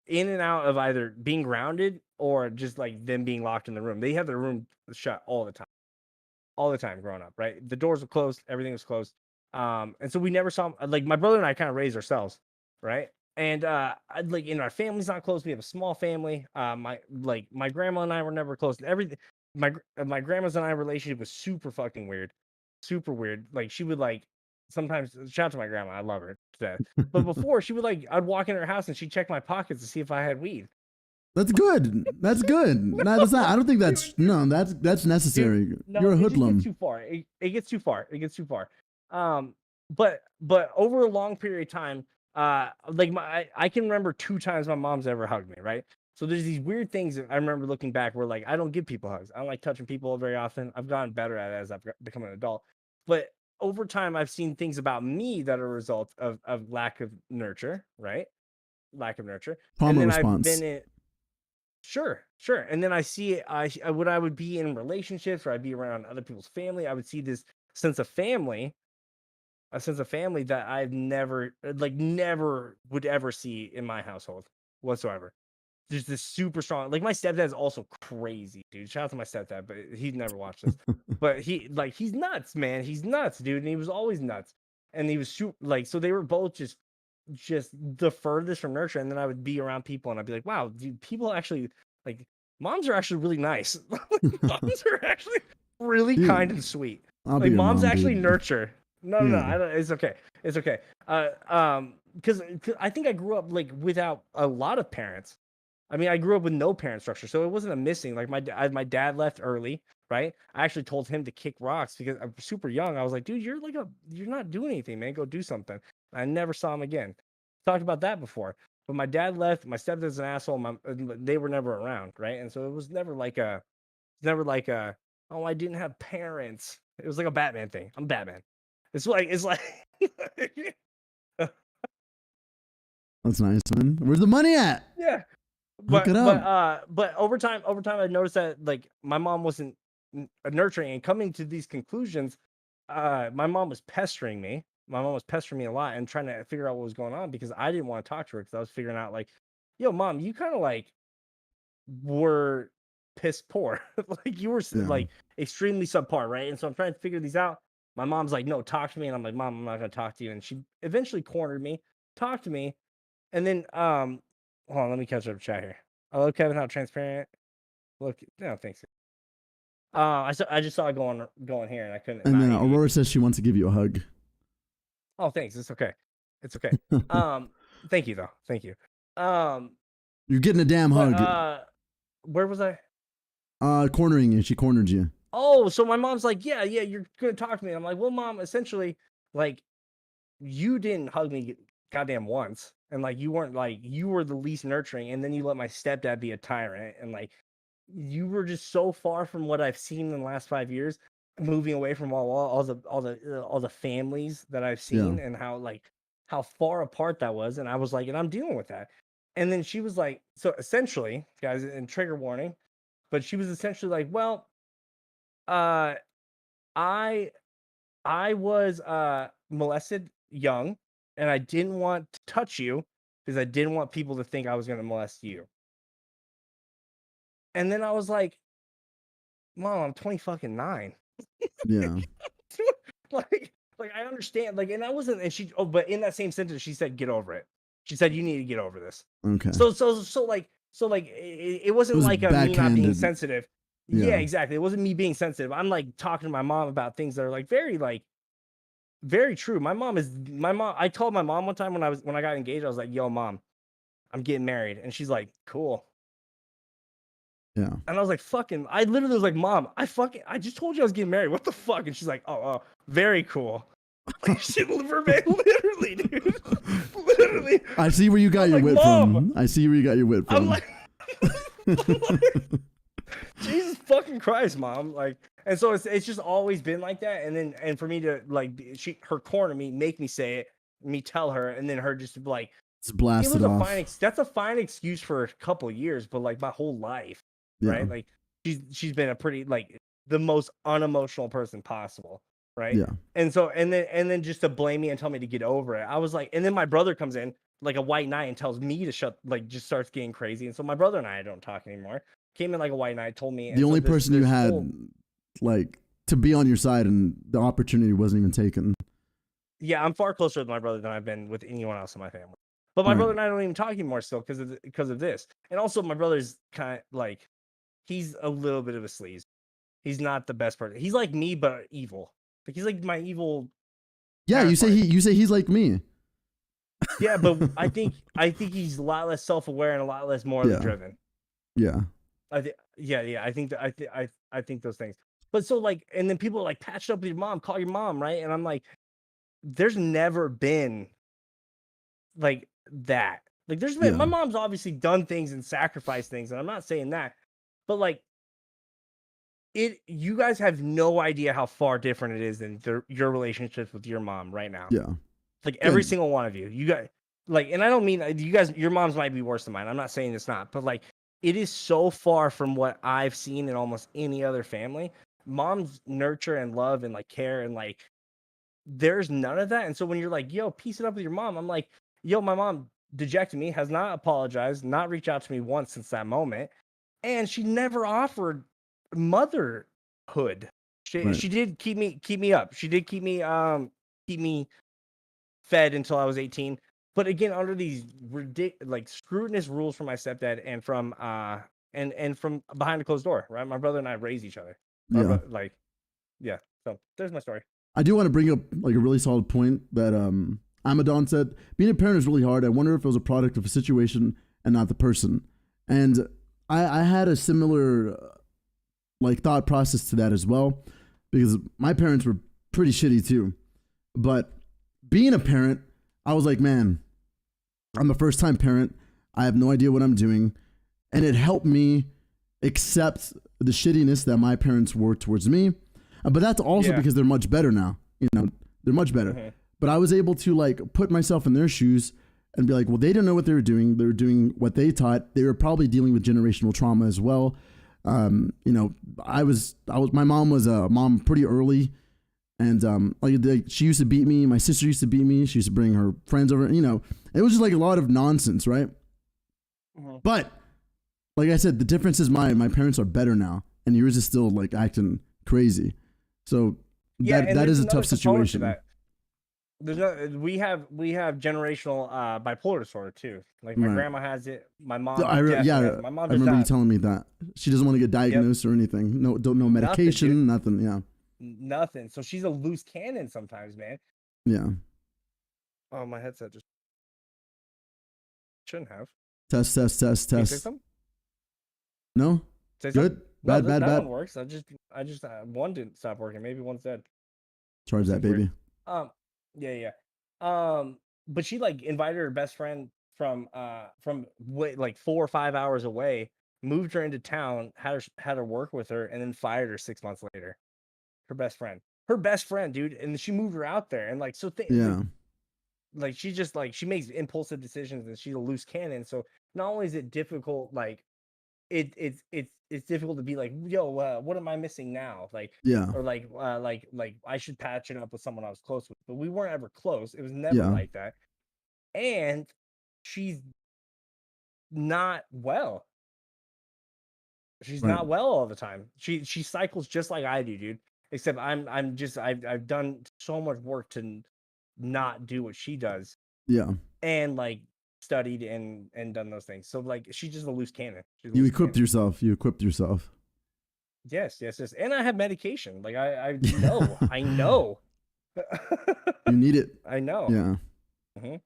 in and out of either being grounded or just like them being locked in the room. They had their room shut all the time growing up, right? The doors were closed, everything was closed. And so we never saw like my brother and I kind of raised ourselves, right? And like in our family's not close. We have a small family. My grandma and I were never close. Everything. My grandma's and I relationship was super fucking weird, super weird. Like she would like sometimes shout out to my grandma. I love her to death. But before she would like I'd walk in her house and she'd check my pockets to see if I had weed. That's good. That's good. No, that's not. I don't think that's that's necessary. No, You're a it just hoodlum. gets too far. It gets too far. It gets too far. But over a long period of time, like I can remember 2 times my mom's ever hugged me, right? So there's these weird things that I remember looking back where like I don't give people hugs. I don't like touching people very often. I've gotten better at it as I've become an adult. But over time I've seen things about me that are a result of lack of nurture, right? Lack of nurture. And Trauma then I've been response. in sure. And then I see it, when I would be in relationships or I'd be around other people's family, I would see this sense of family, a sense of family that I've never never would ever see in my household whatsoever. There's this super strong, like, my stepdad's also crazy, dude. Shout out to my stepdad, but he'd never watched this. But he's nuts, man. He's nuts, dude. And he was always nuts. And he was so they were both just the furthest from nurture. And then I would be around people and I'd be like, wow, dude, people actually like moms are actually really nice. Moms are actually really kind Dude, and sweet. I'll be Like, your moms mom, actually dude. nurture. No, Yeah. I don't, it's okay. It's okay. Because I think I grew up like without a lot of parents. I mean, I grew up with no parent structure, so it wasn't a missing. Like, my dad left early, right? I actually told him to kick rocks because I'm super young. I was like, dude, you're not doing anything, man. Go do something. I never saw him again. Talked about that before. But my dad left. My stepdad's an asshole. They were never around, right? And so it was never like a, oh, I didn't have parents. It was like a Batman thing. I'm Batman. It's like That's nice, man. Where's the money at? yeah. Hook it up. But over time I noticed that like my mom wasn't nurturing and coming to these conclusions. My mom was pestering me. My mom was pestering me a lot and trying to figure out what was going on because I didn't want to talk to her because I was figuring out like, yo, mom, you kind of like were piss poor. Like, you were Yeah. like extremely subpar, right? And so I'm trying to figure these out. My mom's like, no, talk to me. And I'm like, mom, I'm not gonna talk to you. And she eventually cornered me, talked to me, and then hold on, let me catch up chat here. I love Kevin, how transparent. Look, no, thanks. I just saw it going here, and I couldn't And not then even. Aurora says she wants to give you a hug. Oh, thanks. It's okay. It's okay. Thank you though. Thank you. Um, You're getting a damn but hug. where was I? Cornering you. She cornered you. Oh, so my mom's like, yeah, you're gonna talk to me. I'm like, well, mom, essentially, like, you didn't hug me goddamn once, and like, you were the least nurturing, and then you let my stepdad be a tyrant, and like, you were just so far from what I've seen in the last 5 years, moving away from all the families that I've Yeah. seen, and how far apart that was, and I was like, and I'm dealing with that, and then she was like, so essentially, guys, and trigger warning, but she was essentially like, well, uh, I I was molested young, and I didn't want to touch you because I didn't want people to think I was gonna molest you. And then I was like, Mom, I'm 20 fucking 9. Yeah. like I understand. Like, and I wasn't, and but in that same sentence, she said, get over it. She said, you need to get over this. Okay. So it It wasn't was like a me not being backhanded. sensitive. Yeah, Yeah. exactly. It wasn't me being sensitive. I'm like talking to my mom about things that are like very true. My mom. I told my mom one time when I got engaged, I was like, "Yo, mom, I'm getting married," and she's like, "Cool." Yeah. And I was like, "Fucking!" I literally was like, "Mom, I just told you I was getting married. What the fuck?" And she's like, "Oh, very cool." She literally, dude, literally. I see where you got I'm your like, wit Mom. from. I see where you got your wit I'm from. like, I'm like, Jesus fucking Christ, mom. Like, and so it's just always been like that. And for me to like her corner me, make me say it, me tell her, and then her just to be like, Just it blast it was a off. that's a fine excuse for a couple years, but like my whole life, Yeah. right? Like, she's been a pretty like the most unemotional person possible, right? Yeah. And so and then just to blame me and tell me to get over it. I was like, and then my brother comes in like a white knight and tells me to shut, like, just starts getting crazy. And so my brother and I don't talk anymore. Came in like a white knight, told me, The and so only person you this had whole, like to be on your side and the opportunity wasn't even taken. yeah, I'm far closer with my brother than I've been with anyone else in my family. But my All right. brother and I don't even talk anymore still because of this. And also my brother's kind of like, he's a little bit of a sleaze. He's not the best person. He's like me but evil. Like, he's like my evil Yeah, counterpart. you say he's like me. Yeah, but I think he's a lot less self-aware and a lot less morally Yeah. driven. Yeah. Yeah. I think that I think those things. But so like, and then people are like, patch up with your mom, call your mom, right? And I'm like, there's never been like that. Like, there's been, Yeah. my mom's obviously done things and sacrificed things, and I'm not saying that, but like, you guys have no idea how far different it is than your relationships with your mom right now. Yeah. Like every Yeah. single one of you guys, like, and I don't mean you guys, your moms might be worse than mine. I'm not saying it's not, but like it is so far from what I've seen in almost any other family. Moms nurture and love and like care and like there's none of that. And so when you're like, yo, piece it up with your mom, I'm like, yo, my mom dejected me, has not apologized, not reached out to me once since that moment. And she never offered motherhood. Right. She did keep me up. She did keep me fed until I was 18. But again, under these like scrutinous rules from my stepdad and from and from behind a closed door, right? My brother and I raised each other. Yeah. Like, yeah. So there's my story. I do want to bring up like a really solid point that Amadon said. Being a parent is really hard. I wonder if it was a product of a situation and not the person. And I had a similar like thought process to that as well, because my parents were pretty shitty too. But being a parent, I was like, man, I'm a first time parent. I have no idea what I'm doing. And it helped me accept the shittiness that my parents were towards me. But that's also because they're much better now. You know, they're much better. Mm-hmm. But I was able to like put myself in their shoes and be like, well, they didn't know what they were doing. They were doing what they taught. They were probably dealing with generational trauma as well. You know, my mom was a mom pretty early. And like she used to beat me. My sister used to beat me. She used to bring her friends over. You know, it was just like a lot of nonsense, right? Mm-hmm. But like I said, the difference is my parents are better now. And yours is still like acting crazy. So that is a tough situation. There's no, we have generational bipolar disorder too. Like my grandma has it. My mom, my mom. I remember you telling me that she doesn't want to get diagnosed or anything. No medication, nothing. Yeah, nothing. So she's a loose cannon sometimes, man. Yeah. Oh, my headset just shouldn't have. Test. No. Good. Bad. That one works. I just one didn't stop working. Maybe one's dead. Charge that baby. Yeah. But she like invited her best friend from like 4 or 5 hours away, moved her into town, had her work with her, and then fired her 6 months later. Her best friend, dude, and she moved her out there, and like so. Like she just like she makes impulsive decisions, and she's a loose cannon. So not only is it difficult, like it's difficult to be like, yo, what am I missing now? Like, or like I should patch it up with someone I was close with, but we weren't ever close. It was never like that. And she's not well. She's not well all the time. She cycles just like I do, dude. Except I've done so much work to not do what she does. Yeah. And like studied and done those things. So like she's just a loose cannon. You equipped yourself. Yes. And I have medication. Like I know. I know. You need it. I know. Yeah. Mm-hmm.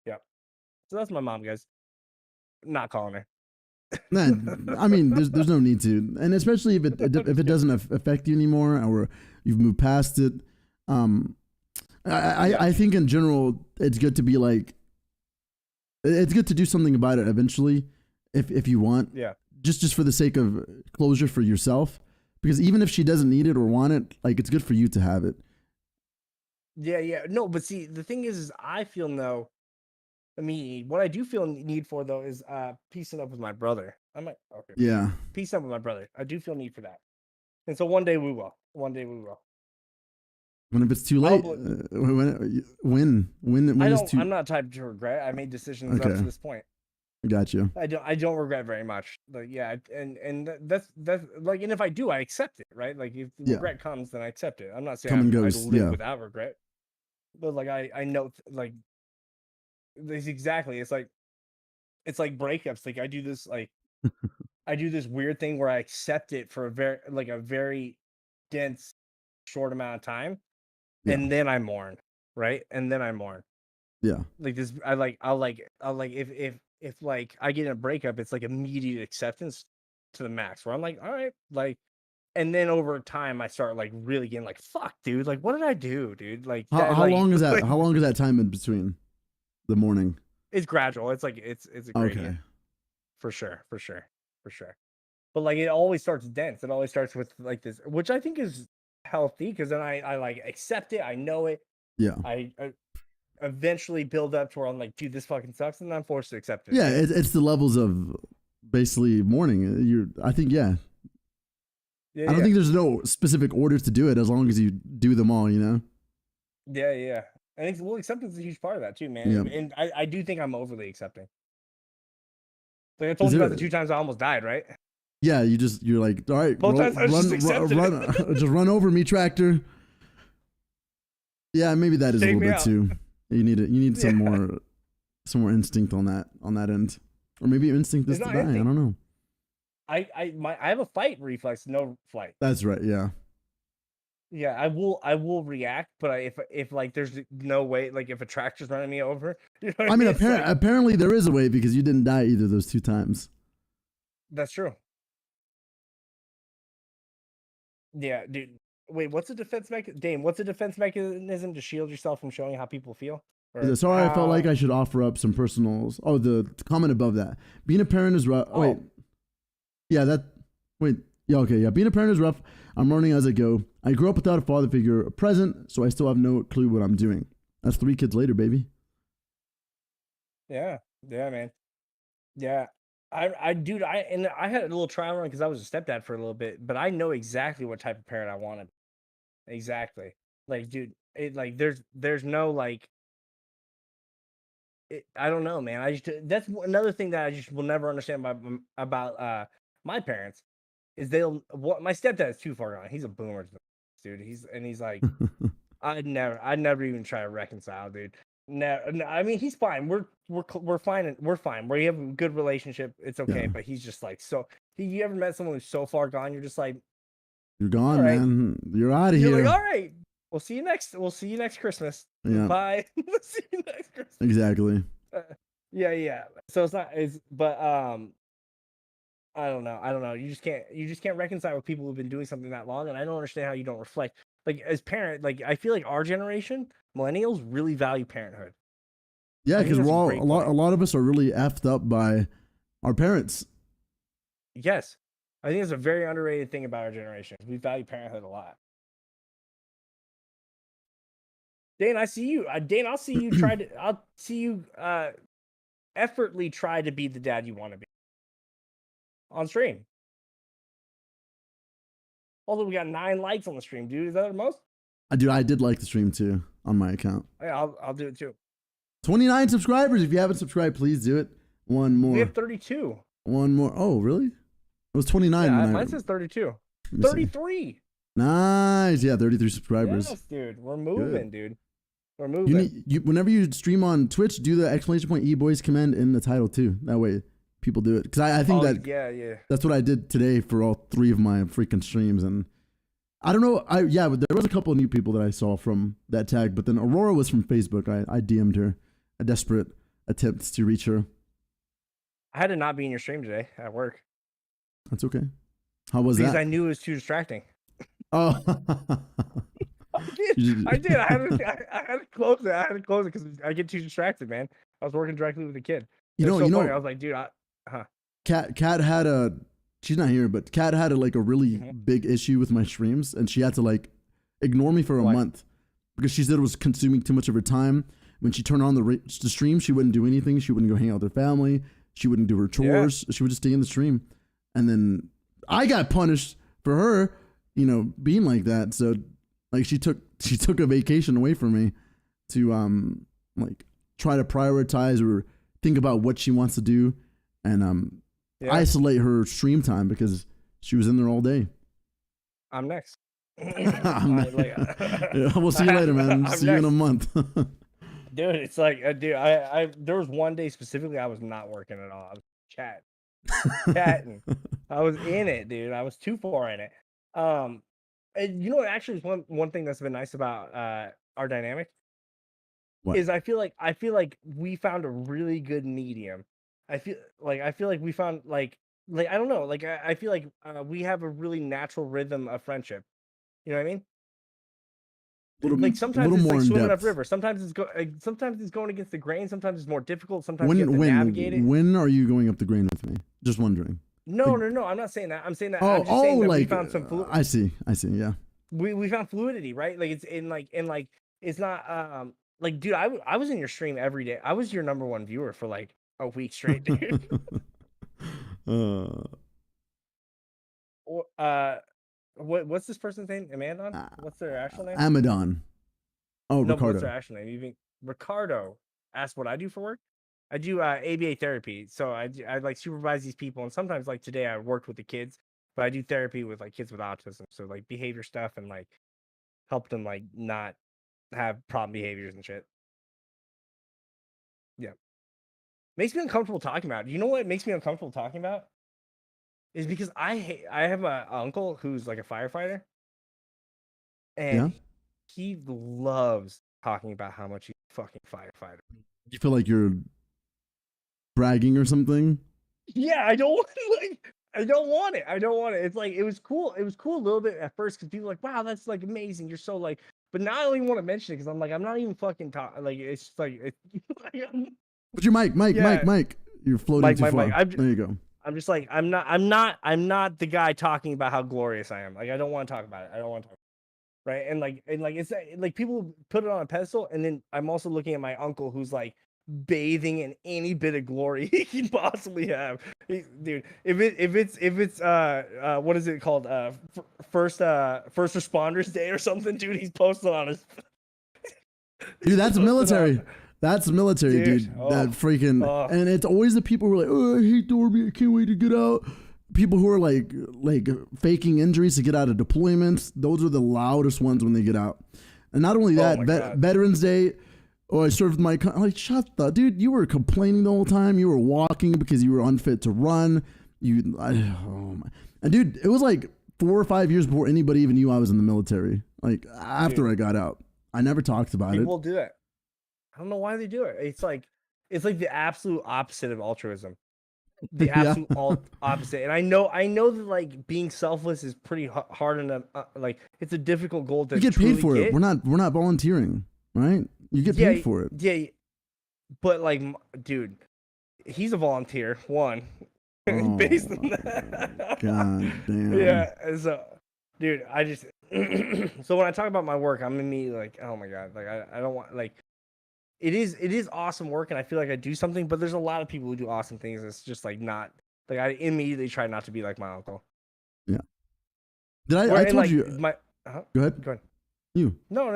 Yeah. So that's my mom, guys. Not calling her. Nah, I mean, there's no need to, and especially if it doesn't affect you anymore, or you've moved past it. I think in general, it's good to be like, it's good to do something about it eventually, if you want. Yeah. Just for the sake of closure for yourself, because even if she doesn't need it or want it, like it's good for you to have it. Yeah. No, but see, the thing is I feel no. I mean, what I do feel need for though is piecing up with my brother. I'm like, okay. Yeah. Piece up with my brother. I do feel need for that, and so one day we will. When if it's too late, when is too. I'm not type to regret. I made decisions up to this point. Got you. I don't regret very much. Like yeah, and that's like, and if I do, I accept it, right? Like if regret comes, then I accept it. I'm not saying I live without regret, but like I know like this exactly. It's like breakups. Like I do this weird thing where I accept it for a very dense short amount of time, and then I mourn, right? And then I mourn. Yeah. Like this, I'll like if like I get in a breakup, it's like immediate acceptance to the max where I'm like, all right, like, and then over time I start like really getting like, fuck, dude, like what did I do, dude? Like how long is that? Like, how long is that time in between the morning? It's gradual. It's like it's a gradient. For sure. but like it always starts dense. It always starts with like this, which I think is healthy because then I like accept it. I know it. Yeah. I eventually build up to where I'm like, dude, this fucking sucks, and I'm forced to accept it. Yeah, it's the levels of basically mourning. I think, yeah. I don't think there's no specific orders to do it as long as you do them all, you know? Yeah, yeah. I think acceptance is a huge part of that too, man. Yep. And I do think I'm overly accepting. Like I told you about the 2 times I almost died, right? Yeah, you're like, all right, just run over me, tractor. Yeah, maybe that is a little bit too. You need some more instinct on that end, or maybe your instinct is to die. I don't know. I have a fight reflex, no flight. That's right. Yeah. Yeah, I will react, but if like there's no way, like if a tractor's running me over, you know what I mean, apparently there is a way because you didn't die either of those 2 times. That's true. Yeah, dude. Wait, what's a defense mechanism? Dame, what's a defense mechanism to shield yourself from showing how people feel? Sorry, I felt like I should offer up some personals. Oh, the comment above that. Being a parent is rough. Oh. Wait. Yeah, okay, yeah. Being a parent is rough. I'm learning as I go. I grew up without a father figure present, so I still have no clue what I'm doing. That's 3 kids later, baby. Yeah, man. Yeah. I had a little trial run because I was a stepdad for a little bit, but I know exactly what type of parent I wanted. Exactly. Like, dude, it like there's no like I don't know, man. That's another thing that I just will never understand about my parents is my stepdad is too far gone. He's a boomer, dude. He's like I'd never even try to reconcile, dude. No, I mean he's fine. We're fine. We're fine. We have a good relationship. It's okay. Yeah. But he's just like so. You ever met someone who's so far gone? You're just like, you're gone, right, man. You're out of here. Like, all right. We'll see you next Christmas. Yeah. Bye. We'll see you next Christmas. Exactly. Yeah. So but I don't know. You just can't reconcile with people who've been doing something that long, and I don't understand how you don't reflect. Like as parent, like I feel like our generation, millennials, really value parenthood. Yeah, because we're all a lot of us are really effed up by our parents. Yes, I think it's a very underrated thing about our generation. We value parenthood a lot. Dane, I see you. Dane, I'll see you effortly try to be the dad you want to be on stream. Although we got 9 likes on the stream, dude. Is that the most? I did like the stream too on my account. Yeah, I'll do it too. 29 subscribers. If you haven't subscribed, please do it. One more. We have 32. One more. Oh, really? It was 29. Yeah, mine says 32. 33. Nice. Yeah, 33 subscribers. Yes, dude. We're moving, dude. We're moving. Whenever you stream on Twitch, do the exclamation point EBOYZ command in the title too. That way people do it. Because I think that's what I did today for all 3 of my freaking streams. And I don't know. But there was a couple of new people that I saw from that tag. But then Aurora was from Facebook. I DM'd her. A desperate attempt to reach her. I had to not be in your stream today at work. That's okay. How was that? Because I knew it was too distracting. Oh. I did. I had to close it. I had to close it because I get too distracted, man. I was working directly with the kid. You know. I was like, dude, Kat had she's not here, but Kat had a really big issue with my streams, and she had to like ignore me for a month because she said it was consuming too much of her time. When she turned on the stream, she wouldn't do anything. She wouldn't go hang out with her family. She wouldn't do her chores. Yeah. She would just stay in the stream. And then I got punished for her, being like that. So like she took a vacation away from me to try to prioritize or think about what she wants to do and isolate her stream time because she was in there all day. I'm next. We'll see you later, man. See you in a month. Dude, it's like, I there was one day specifically I was not working at all. I was chatting. I was in it, dude. I was too far in it. And actually is one thing that's been nice about our dynamic is I feel like we found a really good medium. I feel like we found like I don't know, like I feel like we have a really natural rhythm of friendship. You know what I mean? Sometimes it's like swimming upriver. Sometimes it's going against the grain. Sometimes it's more difficult. Sometimes you have to navigate it. When are you going up the grain with me? Just wondering. No, Like, no, no. I'm not saying that. I'm saying that. I'm just saying that we like found some I see. Yeah. we found fluidity, right? Like it's in like it's not like dude, I was in your stream every day. I was your number one viewer for like a week straight, dude. uh, Or, what's this person's name? Amandon? What's their actual name? Amadon. Oh, No, but what's Ricardo. their actual name? Even Ricardo asked what I do for work. I do ABA therapy, so I like supervise these people, and sometimes like today I worked with the kids, but I do therapy with like kids with autism, so like behavior stuff and like help them like not have problem behaviors and shit. Yeah, makes me uncomfortable talking about it. You know what makes me uncomfortable talking about is because I have a uncle who's like a firefighter, Yeah. and he loves talking about how much he's a fucking firefighter. You feel like you're bragging or something? Yeah, I don't like. I don't want it. I don't want it. It's like it was cool. It was cool a little bit at first because people were like, "Wow, that's like amazing. You're so like." But now I don't even want to mention it because I'm like, I'm not even fucking talking. Like it's just like, What's your mic? Yeah. Mike. You're floating too far. Mike. There you go. I'm just like, I'm not the guy talking about how glorious I am. Like I don't want to talk about it. I don't want to talk. Right. And like it's like people put it on a pedestal, and then I'm also looking at my uncle who's like bathing in any bit of glory he can possibly have. Dude, if it's what is it called? First responders day or something, dude, he's posted on his Dude, that's military. That's military, dude. That freaking and it's always the people who are like, "Oh, I hate the army. I can't wait to get out." People who are like faking injuries to get out of deployments. Those are the loudest ones when they get out. And not only that, Veterans Day. Oh, I served my country. Like, shut the dude. You were complaining the whole time. You were walking because you were unfit to run. And dude, it was like 4 or 5 years before anybody even knew I was in the military. Like after I got out, I never talked about it. People do it. I don't know why they do it. It's like the absolute opposite of altruism. The absolute opposite. And I know that like being selfless is pretty hard enough. Like it's a difficult goal to you get paid for it. We're not volunteering, right? You get paid for it. Yeah, but like, dude, he's a volunteer. One, based on that. God damn. Yeah. So, dude, I just so when I talk about my work, I'm immediately like, oh my god, like I don't want like. It is awesome work, and I feel like I do something, but there's a lot of people who do awesome things. It's just like not like I immediately try not to be like my uncle. Yeah. Did I told like, you? Go ahead. Go ahead. You. No.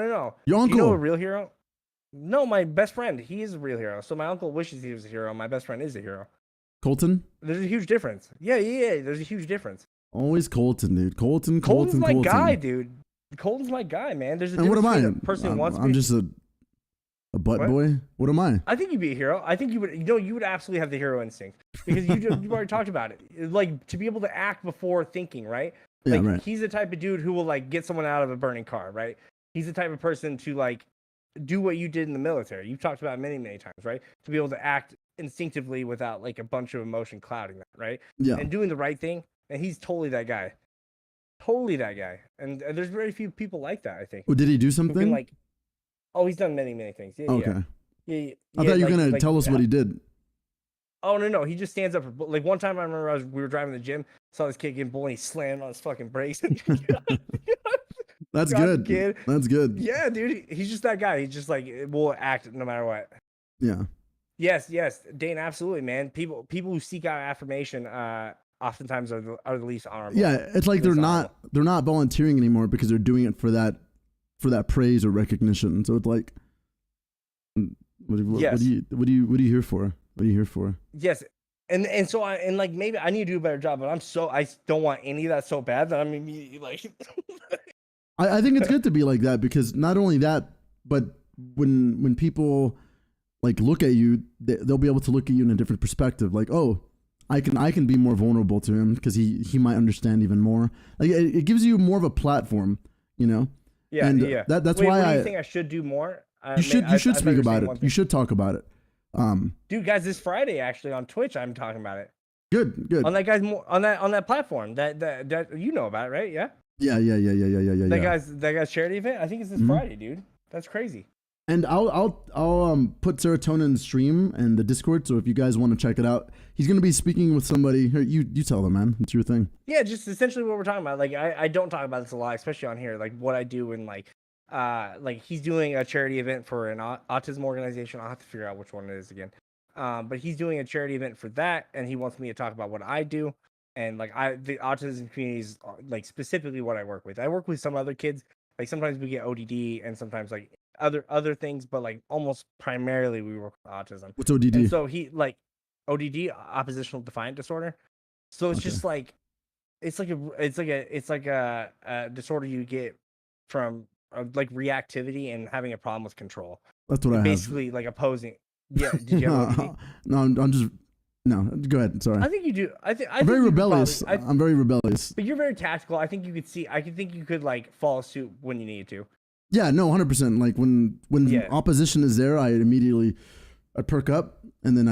Your uncle. You know a real hero? No, my best friend. He is a real hero. So my uncle wishes he was a hero. My best friend is a hero. Colton. There's a huge difference. Yeah. There's a huge difference. Always Colton, dude. Colton's my guy, dude. Colton's my guy, man. There's a difference between a person who wants to be. I'm just a butt boy? What am I? I think you'd be a hero. I think you would. You would absolutely have the hero instinct because you've already talked about it. Like to be able to act before thinking, right? Like, yeah, right. He's the type of dude who will like get someone out of a burning car, right? He's the type of person to like do what you did in the military. You've talked about it many, many times, right? To be able to act instinctively without like a bunch of emotion clouding that, right? Yeah. And doing the right thing. And he's totally that guy. Totally that guy. And there's very few people like that, I think. Well, did he do something? Like, oh, he's done many, many things. Yeah, okay. Yeah. I thought you were gonna tell us what he did. Oh no, he just stands up for like one time. I remember we were driving to the gym, saw this kid getting bullied, he slammed on his fucking brakes. That's good. Kid. That's good. Yeah, dude, he's just that guy. He's just like will act no matter what. Yeah. Yes, Dane, absolutely, man. People who seek out affirmation, oftentimes are the least honorable. Yeah, it's like they're not volunteering anymore because they're doing it for that praise or recognition. So it's like, what are you here for? What are you here for? Yes. And so like maybe I need to do a better job, but I don't want any of that so bad that I'm immediately like I think it's good to be like that because not only that, but when people like look at you, they'll be able to look at you in a different perspective. Like, oh, I can be more vulnerable to him because he might understand even more. Like it gives you more of a platform, you know? Yeah, and yeah. That's why I think I should do more. You should speak about it. You should talk about it. Dude, guys, this Friday actually on Twitch, I'm talking about it. Good. On that guy's on that platform that you know about, right? Yeah. Yeah. That guy's charity event. I think it's this Friday, dude. That's crazy. And I'll put Serotonin's stream in the Discord. So if you guys want to check it out, he's gonna be speaking with somebody. Here, you tell them, man. It's your thing. Yeah, just essentially what we're talking about. Like I don't talk about this a lot, especially on here. Like what I do and like he's doing a charity event for an autism organization. I'll have to figure out which one it is again. But he's doing a charity event for that, and he wants me to talk about what I do. And like the autism community is like specifically what I work with. I work with some other kids. Like sometimes we get ODD and sometimes like other things, but like almost primarily we work with autism. What's ODD? And so he like ODD, oppositional defiant disorder. So it's just like it's like a disorder you get from like reactivity and having a problem with control. That's what I basically have. Like opposing. Yeah, did you have ODD? No, I'm just no. Go ahead. Sorry. I think you do. I'm very rebellious. I'm very rebellious. But you're very tactical. I think you could see. I could think you could like follow suit when you needed to. Yeah, no, 100%. Like when opposition is there, I perk up, and then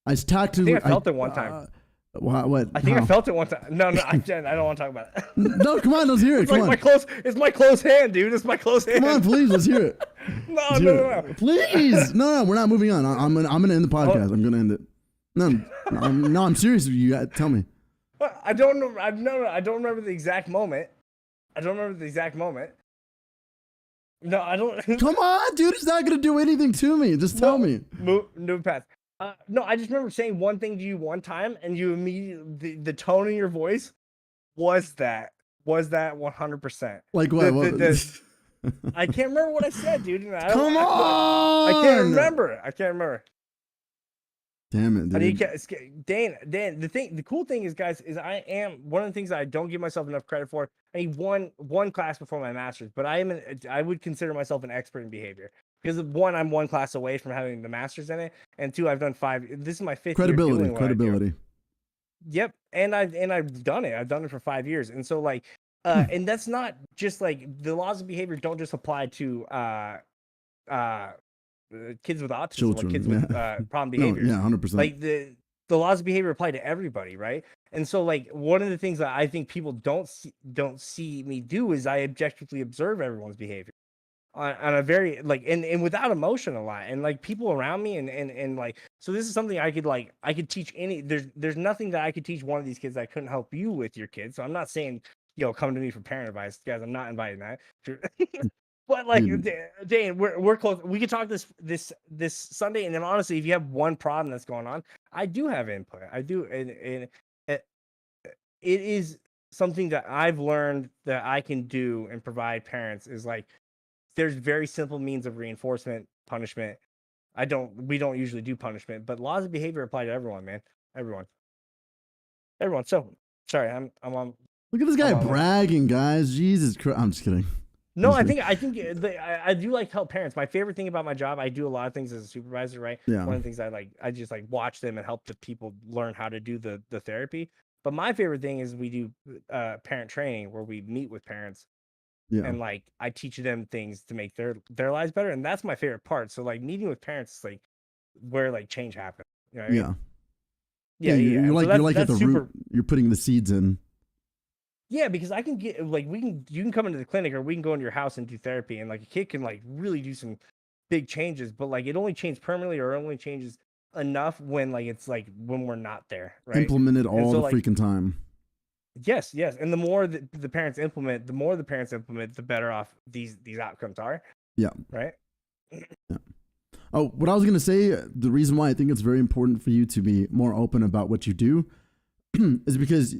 I tactically. I think I felt it one time. What? I think I felt it one time. No, I don't want to talk about it. No, come on, let's hear it. It's like it's my close hand, dude. It's my close hand. Come on, please, let's hear it. No. Please, no, we're not moving on. I'm gonna end the podcast. I'm gonna end it. No, I'm serious. You gotta tell me. I don't know. I don't remember the exact moment. No, I don't. Come on, dude. It's not gonna do anything to me. Just tell me. Move past. No, I just remember saying one thing to you one time, and you immediately the tone in your voice was that 100%. Like what? I can't remember what I said, dude. Come on! I can't remember. Damn it, dude. Dan, the cool thing is, guys, is I am one of the things that I don't give myself enough credit for. I need one class before my master's, but I would consider myself an expert in behavior. Because one, I'm one class away from having the master's in it, and two, I've done 5. This is my 5th year doing what credibility. Yep, and I've done it. I've done it for 5 years, and so like, and that's not just like the laws of behavior don't just apply to kids with autism, children, or kids with problem behaviors. No, yeah, 100%. Like the laws of behavior apply to everybody, right? And so like one of the things that I think people don't see me do is I objectively observe everyone's behavior. On a very like and without emotion a lot, and like people around me and like, so this is something I could teach there's nothing that I could teach one of these kids that I couldn't help you with your kids. So I'm not saying, come to me for parent advice, guys. I'm not inviting that. But like, Dane, we're close. We could talk this Sunday, and then honestly, if you have one problem that's going on, I do have input. I do, and it is something that I've learned that I can do and provide parents is like, there's very simple means of reinforcement, punishment. We don't usually do punishment, but laws of behavior apply to everyone, man. Everyone. So sorry, I'm on. Look at this guy bragging, guys. Jesus Christ. I'm just kidding. No, I think I do like to help parents. My favorite thing about my job, I do a lot of things as a supervisor, right? Yeah. One of the things I just like watch them and help the people learn how to do the therapy. But my favorite thing is we do parent training where we meet with parents. Yeah. And like I teach them things to make their lives better, and that's my favorite part. So like meeting with parents is like where like change happens. You know what I mean? Yeah. You're like at the root. You're putting the seeds in. Yeah, because I can get like you can come into the clinic or we can go into your house and do therapy, and like a kid can like really do some big changes, but like it only changes permanently or it only changes enough when like it's like when we're not there, right? Implement it all the freaking time. Yes, and the more the parents implement, the better off these outcomes are. Yeah. Right. Yeah. Oh, what I was gonna say, the reason why I think it's very important for you to be more open about what you do is because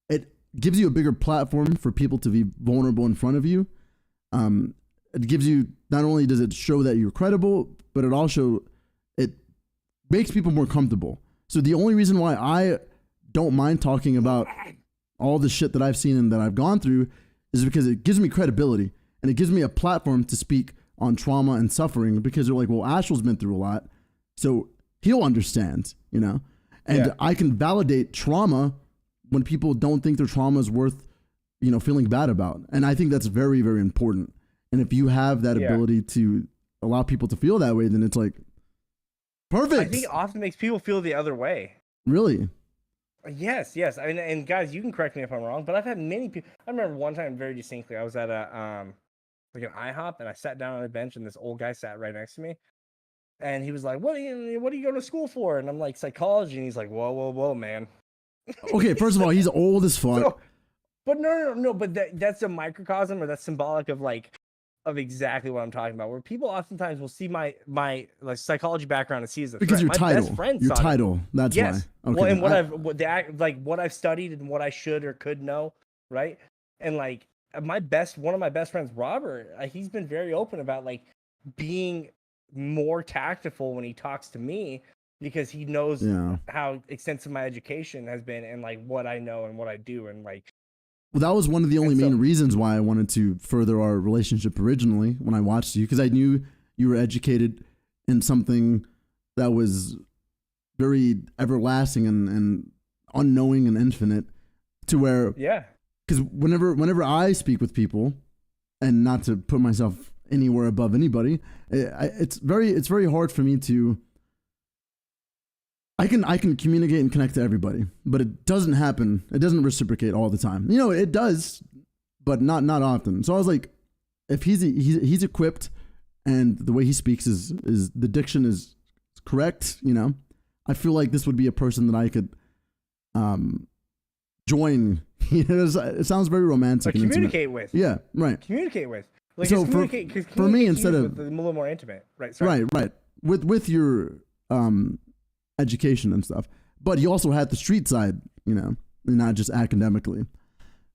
it gives you a bigger platform for people to be vulnerable in front of you. It gives you, not only does it show that you're credible, but it makes people more comfortable. So the only reason why I don't mind talking about all the shit that I've seen and that I've gone through is because it gives me credibility and it gives me a platform to speak on trauma and suffering, because they're like, well, Ashel's been through a lot, so he'll understand, and I can validate trauma when people don't think their trauma is worth, feeling bad about. And I think that's very, very important. And if you have that ability to allow people to feel that way, then it's like perfect. I think it often makes people feel the other way. Really? Yes. I mean, and guys, you can correct me if I'm wrong, but I've had many people. I remember one time very distinctly. I was at like an IHOP, and I sat down on a bench, and this old guy sat right next to me, and he was like, "What are you going to school for?" And I'm like, "Psychology." And he's like, "Whoa, man." Okay, first of all, he's old as fuck. So, but no. But that's a microcosm, or that's symbolic of like of exactly what I'm talking about. Where people oftentimes will see my like psychology background and see as a Because threat. your My title, best friend your saw it. title. That's Yes. why. Okay. Well, and what I've studied and what I should or could know, right? And like one of my best friends, Robert, he's been very open about like being more tactful when he talks to me because he knows how extensive my education has been and like what I know and what I do and like. Well, that was one of the only main reasons why I wanted to further our relationship originally when I watched you, because I knew you were educated in something that was very everlasting and unknowing and infinite, to where because whenever I speak with people, and not to put myself anywhere above anybody, it's very hard for me to. I can communicate and connect to everybody, but it doesn't happen. It doesn't reciprocate all the time. You know, it does, but not often. So I was like, if he's equipped, and the way he speaks is the diction is correct. You know, I feel like this would be a person that I could join. It sounds very romantic. Like communicate with. Yeah, right. Communicate with. Like so for me, instead of a little more intimate, right? Sorry. Right. With your education and stuff, but you also had the street side, you know, and not just academically.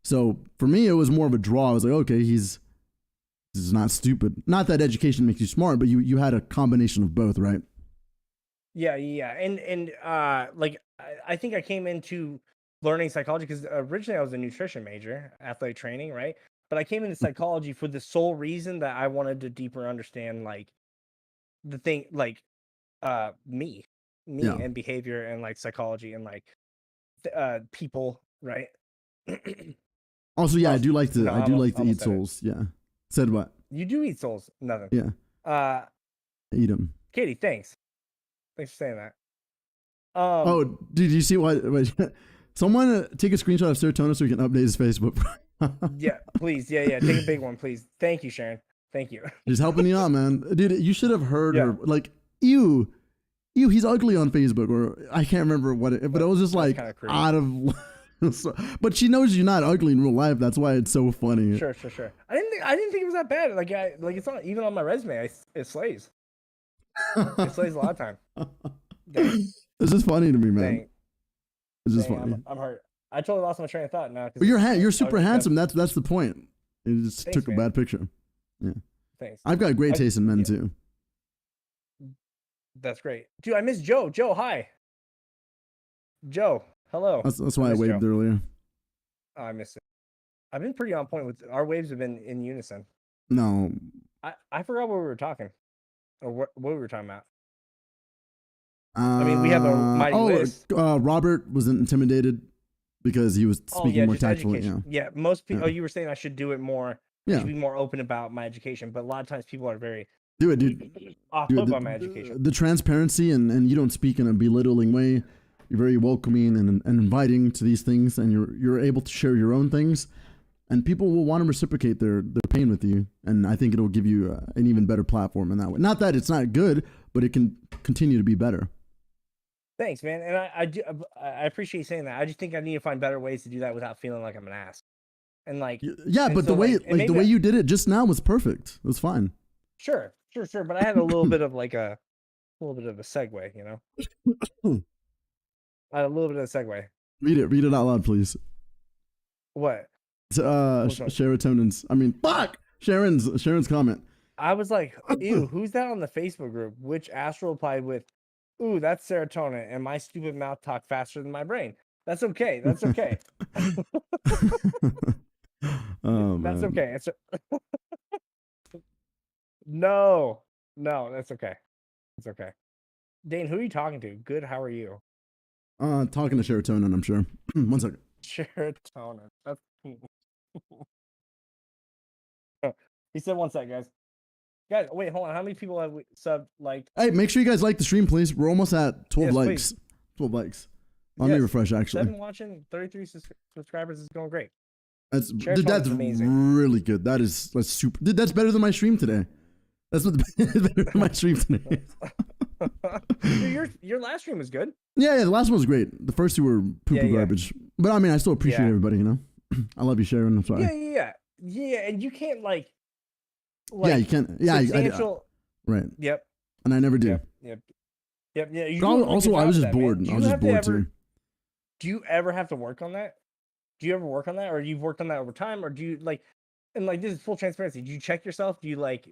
So for me, it was more of a draw. I was like, okay, he's not stupid. Not that education makes you smart, but you had a combination of both, right? Yeah, and like I think I came into learning psychology because originally I was a nutrition major, athletic training, right? But I came into psychology for the sole reason that I wanted to deeper understand like the thing, like me and behavior and like psychology and like people, right? Also, yeah, I do like to eat souls. Yeah. Said what? You do eat souls? Nothing. Yeah. Eat them. Katie, thanks for saying that. Oh, did you see what? Someone take a screenshot of Serotonin so we can update his Facebook. Yeah, please. Yeah. Take a big one, please. Thank you, Sharon. Thank you. She's helping you out, man. Dude, you should have heard her. Like, ew, he's ugly on Facebook, or I can't remember but it was just like out of. But she knows you're not ugly in real life. That's why it's so funny. Sure. I didn't think it was that bad. Like it's not even on my resume. It slays. It slays a lot of time. Dang. This is funny to me, man. Dang. It's just funny. I'm hurt. I totally lost my train of thought now. But you're super handsome. That's the point. You just took a bad picture. Yeah. Thanks. I've got great taste in men too. That's great, dude. I miss Joe. Joe, hi. Joe, hello. That's why I waved earlier. Oh, I missed it. I've been pretty on point with our waves. Have been in unison. No. I forgot what we were talking, or what we were talking about. I mean, we have a mighty list. Robert was intimidated because he was speaking more tactfully. Yeah, most people. Oh, you were saying I should do it more. Yeah. I should be more open about my education, but a lot of times people are very off put by my education. The transparency and you don't speak in a belittling way. You're very welcoming and inviting to these things, and you're able to share your own things, and people will want to reciprocate their pain with you. And I think it'll give you an even better platform in that way. Not that it's not good, but it can continue to be better. Thanks, man. And I appreciate you saying that. I just think I need to find better ways to do that without feeling like I'm an ass. And like, yeah, but the way you did it just now was perfect. It was fine. Sure. But I had a little bit of a segue, you know. I had a little bit of a segue. Read it out loud, please. What? Serotonin's. I mean, fuck. Sharon's comment. I was like, ew, who's that on the Facebook group? Which Astro replied with, ooh, that's serotonin, and my stupid mouth talk faster than my brain. That's okay. Oh, that's okay. No, that's okay. It's okay. Dane, who are you talking to? Good, how are you? Talking to Serotonin, I'm sure. 1 second. Serotonin. That's... He said 1 sec, guys. Guys, wait, hold on. How many people have we liked? Hey, make sure you guys like the stream, please. We're almost at 12 likes. Please. 12 likes. Let me refresh, actually. 7 watching, 33 subscribers is going great. That's Share dude, Song that's is amazing. really good. That's super. Dude, that's better than my stream today. That's what better than my stream today. Dude, your last stream was good. Yeah, the last one was great. The first two were poo poo garbage. But I mean, I still appreciate everybody. You know, I love you, Sharon. I'm sorry. Yeah, and you can't like yeah, you can't. Yeah, substantial. Right. Yep. And I never do. Yep. Yeah. You But also, I was just bored. Man. I was just bored too. Do you ever have to work on that? Do you ever work on that, or you've worked on that over time, or do you like? And like, this is full transparency. Do you check yourself? Do you like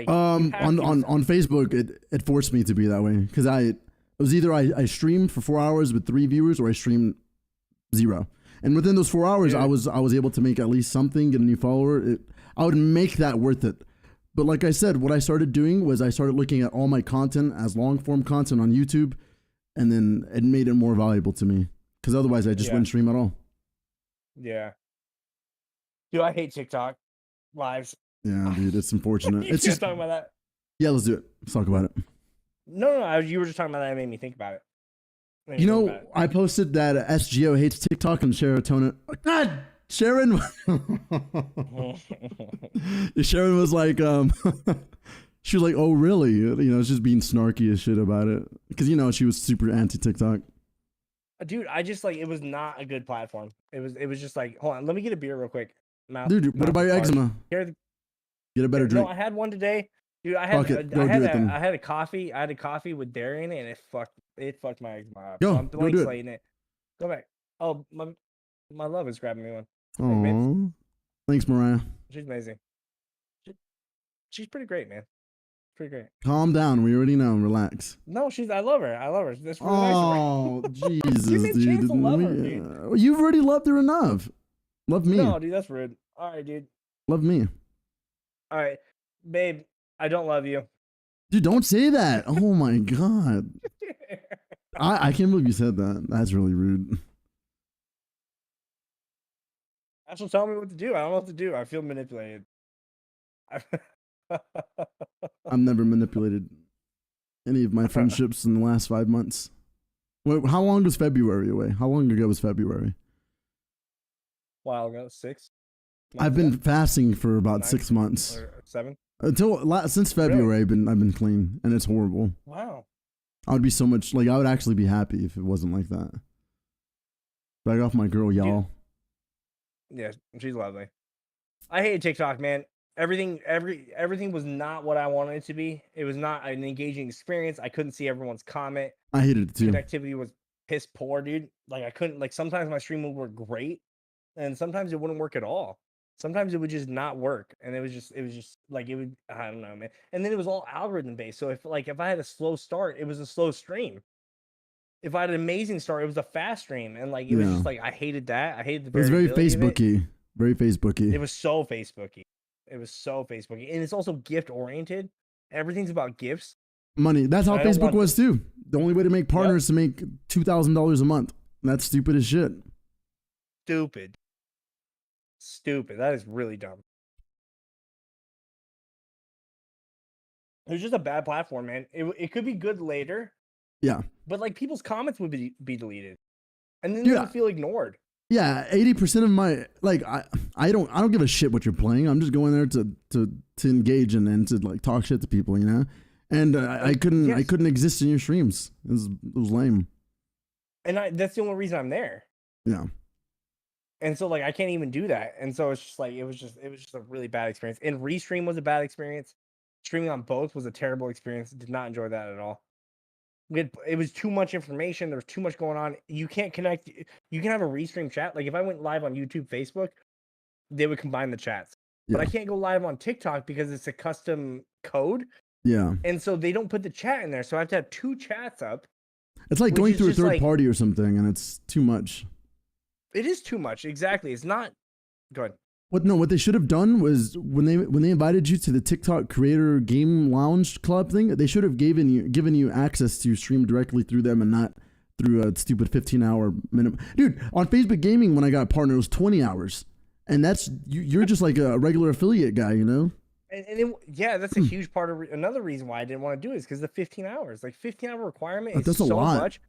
on Facebook? It forced me to be that way because it was either I streamed for 4 hours with 3 viewers, or I streamed 0. And within those 4 hours, I was able to make at least something, get a new follower. I would make that worth it. But like I said, what I started doing was I started looking at all my content as long form content on YouTube, and then it made it more valuable to me. Because otherwise, I just wouldn't stream at all. Yeah. Dude, I hate TikTok lives. Yeah, dude, it's unfortunate. It's just talking about that. Yeah, let's do it. Let's talk about it. No, you were just talking about that. It made me think about it. You know, I posted that SGO hates TikTok and Sharon. God, Sharon. Sharon was like, she was like, oh really? You know, just being snarky as shit about it because you know she was super anti TikTok. Dude, I just like it was not a good platform. It was just like, hold on, let me get a beer real quick. Dude, what about your eczema? Get a better drink. No, I had one today. Dude, I had a coffee. I had a coffee with dairy in it, and it fucked my eczema up. Go, so I'm go do slating it. Go back. Oh, my love is grabbing me one. Oh, thanks, Mariah. She's amazing. She's pretty great, man. Pretty great. Calm down. We already know. Relax. No, I love her. That's really nice of her. Jesus, Give me a chance to love her, dude. You've already loved her enough. Love me. No, dude, that's rude. All right, dude. Love me. All right, babe. I don't love you. Dude, don't say that. Oh my god. I can't believe you said that. That's really rude. That's what telling me what to do. I don't know what to do. I feel manipulated. I've never manipulated any of my friendships in the last 5 months. Wait, how long was February away? How long ago was February? While ago, 6. I've been fasting for about 6 months. Or 7. Since February, really? I've been clean, and it's horrible. Wow. I would be so much I would actually be happy if it wasn't like that. Back off my girl, y'all. Yeah, she's lovely. I hate TikTok, man. Everything was not what I wanted it to be. It was not an engaging experience. I couldn't see everyone's comment. I hated it too. Connectivity was piss poor, dude. Like I couldn't sometimes my stream would work great, and sometimes it wouldn't work at all. Sometimes it would just not work, and it was just like it would. I don't know, man. And then it was all algorithm based. So if I had a slow start, it was a slow stream. If I had an amazing start, it was a fast stream, and it was just like I hated that. I hated the. It was very Facebooky. Very Facebooky. It was so Facebooky. And it's also gift oriented. Everything's about gifts. Money. That's how Facebook was too. The only way to make partners is to make $2,000 a month. That's stupid as shit. Stupid. That is really dumb. It was just a bad platform, man. It could be good later. Yeah. But people's comments would be deleted, and then they would feel ignored. Yeah, 80% of my I don't give a shit what you're playing. I'm just going there to engage and to talk shit to people, you know. And I couldn't exist in your streams. It was lame. And that's the only reason I'm there. Yeah. And so I can't even do that. And so it's just it was just a really bad experience. And Restream was a bad experience. Streaming on both was a terrible experience. Did not enjoy that at all. It was too much information. There was too much going on. You can't connect. You can have a Restream chat. If I went live on YouTube, Facebook, they would combine the chats. Yeah. But I can't go live on TikTok because it's a custom code. Yeah. And so they don't put the chat in there. So I have to have 2 chats up. It's like going through a third party or something, and it's too much. It is too much. Exactly. It's not. Go ahead. What they should have done was when they invited you to the TikTok Creator Game Lounge Club thing, they should have given you access to stream directly through them and not through a stupid 15-hour minimum. Dude, on Facebook Gaming, when I got a partner, it was 20 hours, and that's you're just like a regular affiliate guy, you know. And that's a huge part of another reason why I didn't want to do it is because the 15 hours, 15-hour requirement is so much.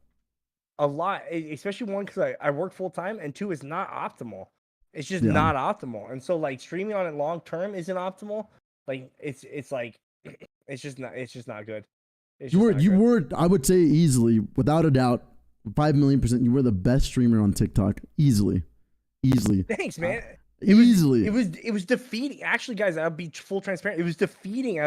A lot, especially one because I work full time, and 2 is not optimal. It's just Yeah. not optimal. And so like streaming on it long term isn't optimal. Like it's like it's just not good. It's just not You good. were, I would say easily, without a doubt, 5,000,000%, you were the best streamer on TikTok. Easily. Thanks, man. Easily. It was defeating. Actually, guys, I'll be full transparent. It was defeating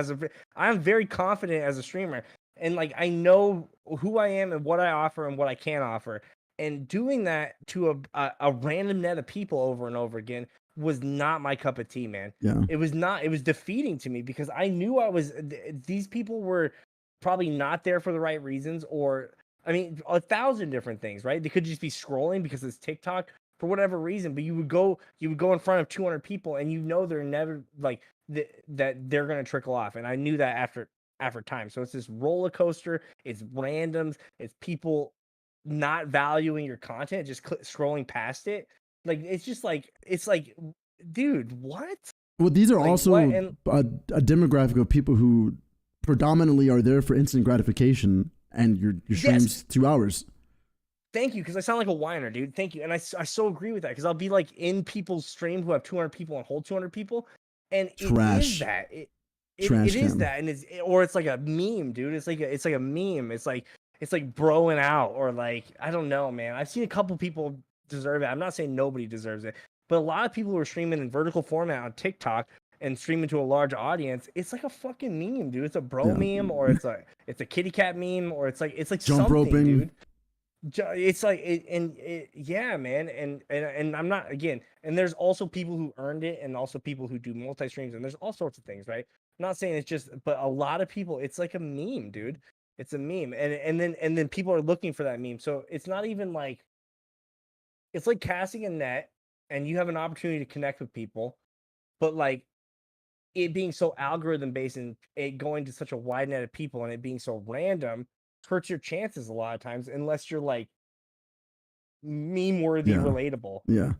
I'm very confident as a streamer. And like I know who I am and what I offer and what I can offer. And doing that to a random net of people over and over again was not my cup of tea, man. Yeah. It was not. It was defeating to me because I knew these people were probably not there for the right reasons, or I mean, 1,000 different things, right? They could just be scrolling because it's TikTok for whatever reason. But you would go in front of 200 people, and you know they're never like that they're gonna trickle off. And I knew that after time. So it's this roller coaster. It's randoms. It's people not valuing your content, just scrolling past it. Like it's like, dude, what? Well, these are Like, also and a demographic of people who predominantly are there for instant gratification, and your stream's 2 hours. Thank you, because I sound like a whiner, dude. Thank you, and I so agree with that, because I'll be like in people's stream who have 200 people and hold 200 people, and Trash. it is that. It is that, and it's like a meme, dude. It's like a meme. It's like broing out, or like I don't know, man. I've seen a couple people deserve it. I'm not saying nobody deserves it, but a lot of people who are streaming in vertical format on TikTok and streaming to a large audience, it's like a fucking meme, dude. It's a bro meme, or it's a kitty cat meme, or it's like jump something, roping, dude. It's like yeah, man, and I'm not, again, and there's also people who earned it, and also people who do multi streams, and there's all sorts of things, right? I'm not saying it's just, but a lot of people, it's like a meme, dude. It's a meme, and then people are looking for that meme. So it's not even like, it's like casting a net, and you have an opportunity to connect with people, but like it being so algorithm based and it going to such a wide net of people and it being so random hurts your chances a lot of times, unless you're like meme worthy, relatable. Yeah. And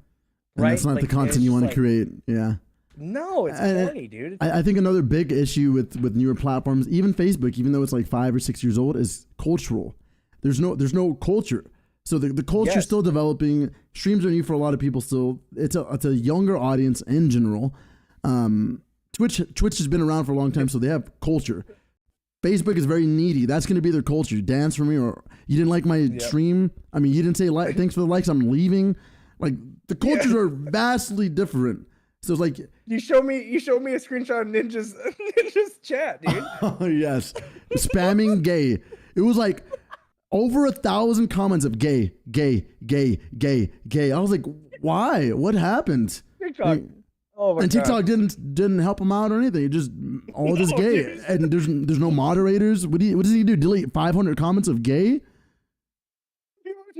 right? that's not like, the content you want to create. Yeah. No, it's corny, dude. I think another big issue with newer platforms, even Facebook, even though it's like 5 or 6 years old, is cultural. There's no culture. So the culture is still developing. Streams are new for a lot of people still. It's a younger audience in general. Twitch has been around for a long time, so they have culture. Facebook is very needy. That's going to be their culture. Dance for me, or you didn't like my stream. I mean, you didn't say thanks for the likes, I'm leaving. Like the cultures are vastly different. So it's like you show me a screenshot of Ninja's chat, dude. Oh yes, spamming gay. It was like over 1,000 comments of gay. I was like, why? What happened? TikTok. Oh my and TikTok didn't help him out or anything. It just all this gay, dude. And there's no moderators. What does he do? Delete 500 comments of gay?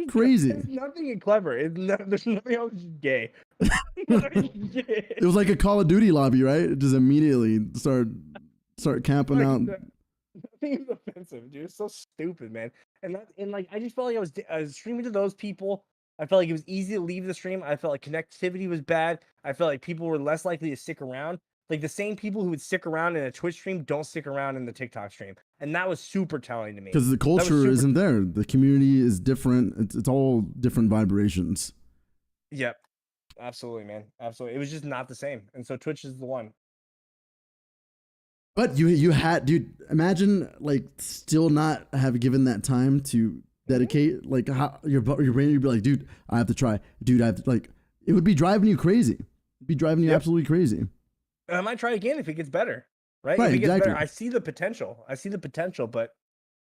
Crazy. It's nothing clever. There's nothing else gay. It was like a Call of Duty lobby, right? Just immediately start camping out. Nothing is offensive, dude. It's so stupid, man. And like I just felt like I was streaming to those people. I felt like it was easy to leave the stream. I felt like connectivity was bad. I felt like people were less likely to stick around. Like the same people who would stick around in a Twitch stream don't stick around in the TikTok stream. And that was super telling to me. Because the culture isn't there. The community is different. It's all different vibrations. Yep. Absolutely, man. Absolutely. It was just not the same. And so Twitch is the one. But you had, dude, imagine like still not have given that time to dedicate, like how your brain would be like, dude, I have to try. Dude, I have to, like, it would be driving you crazy. It'd be driving you absolutely crazy. And I might try again if it gets better, right? Right, if it gets exactly. better, I see the potential, but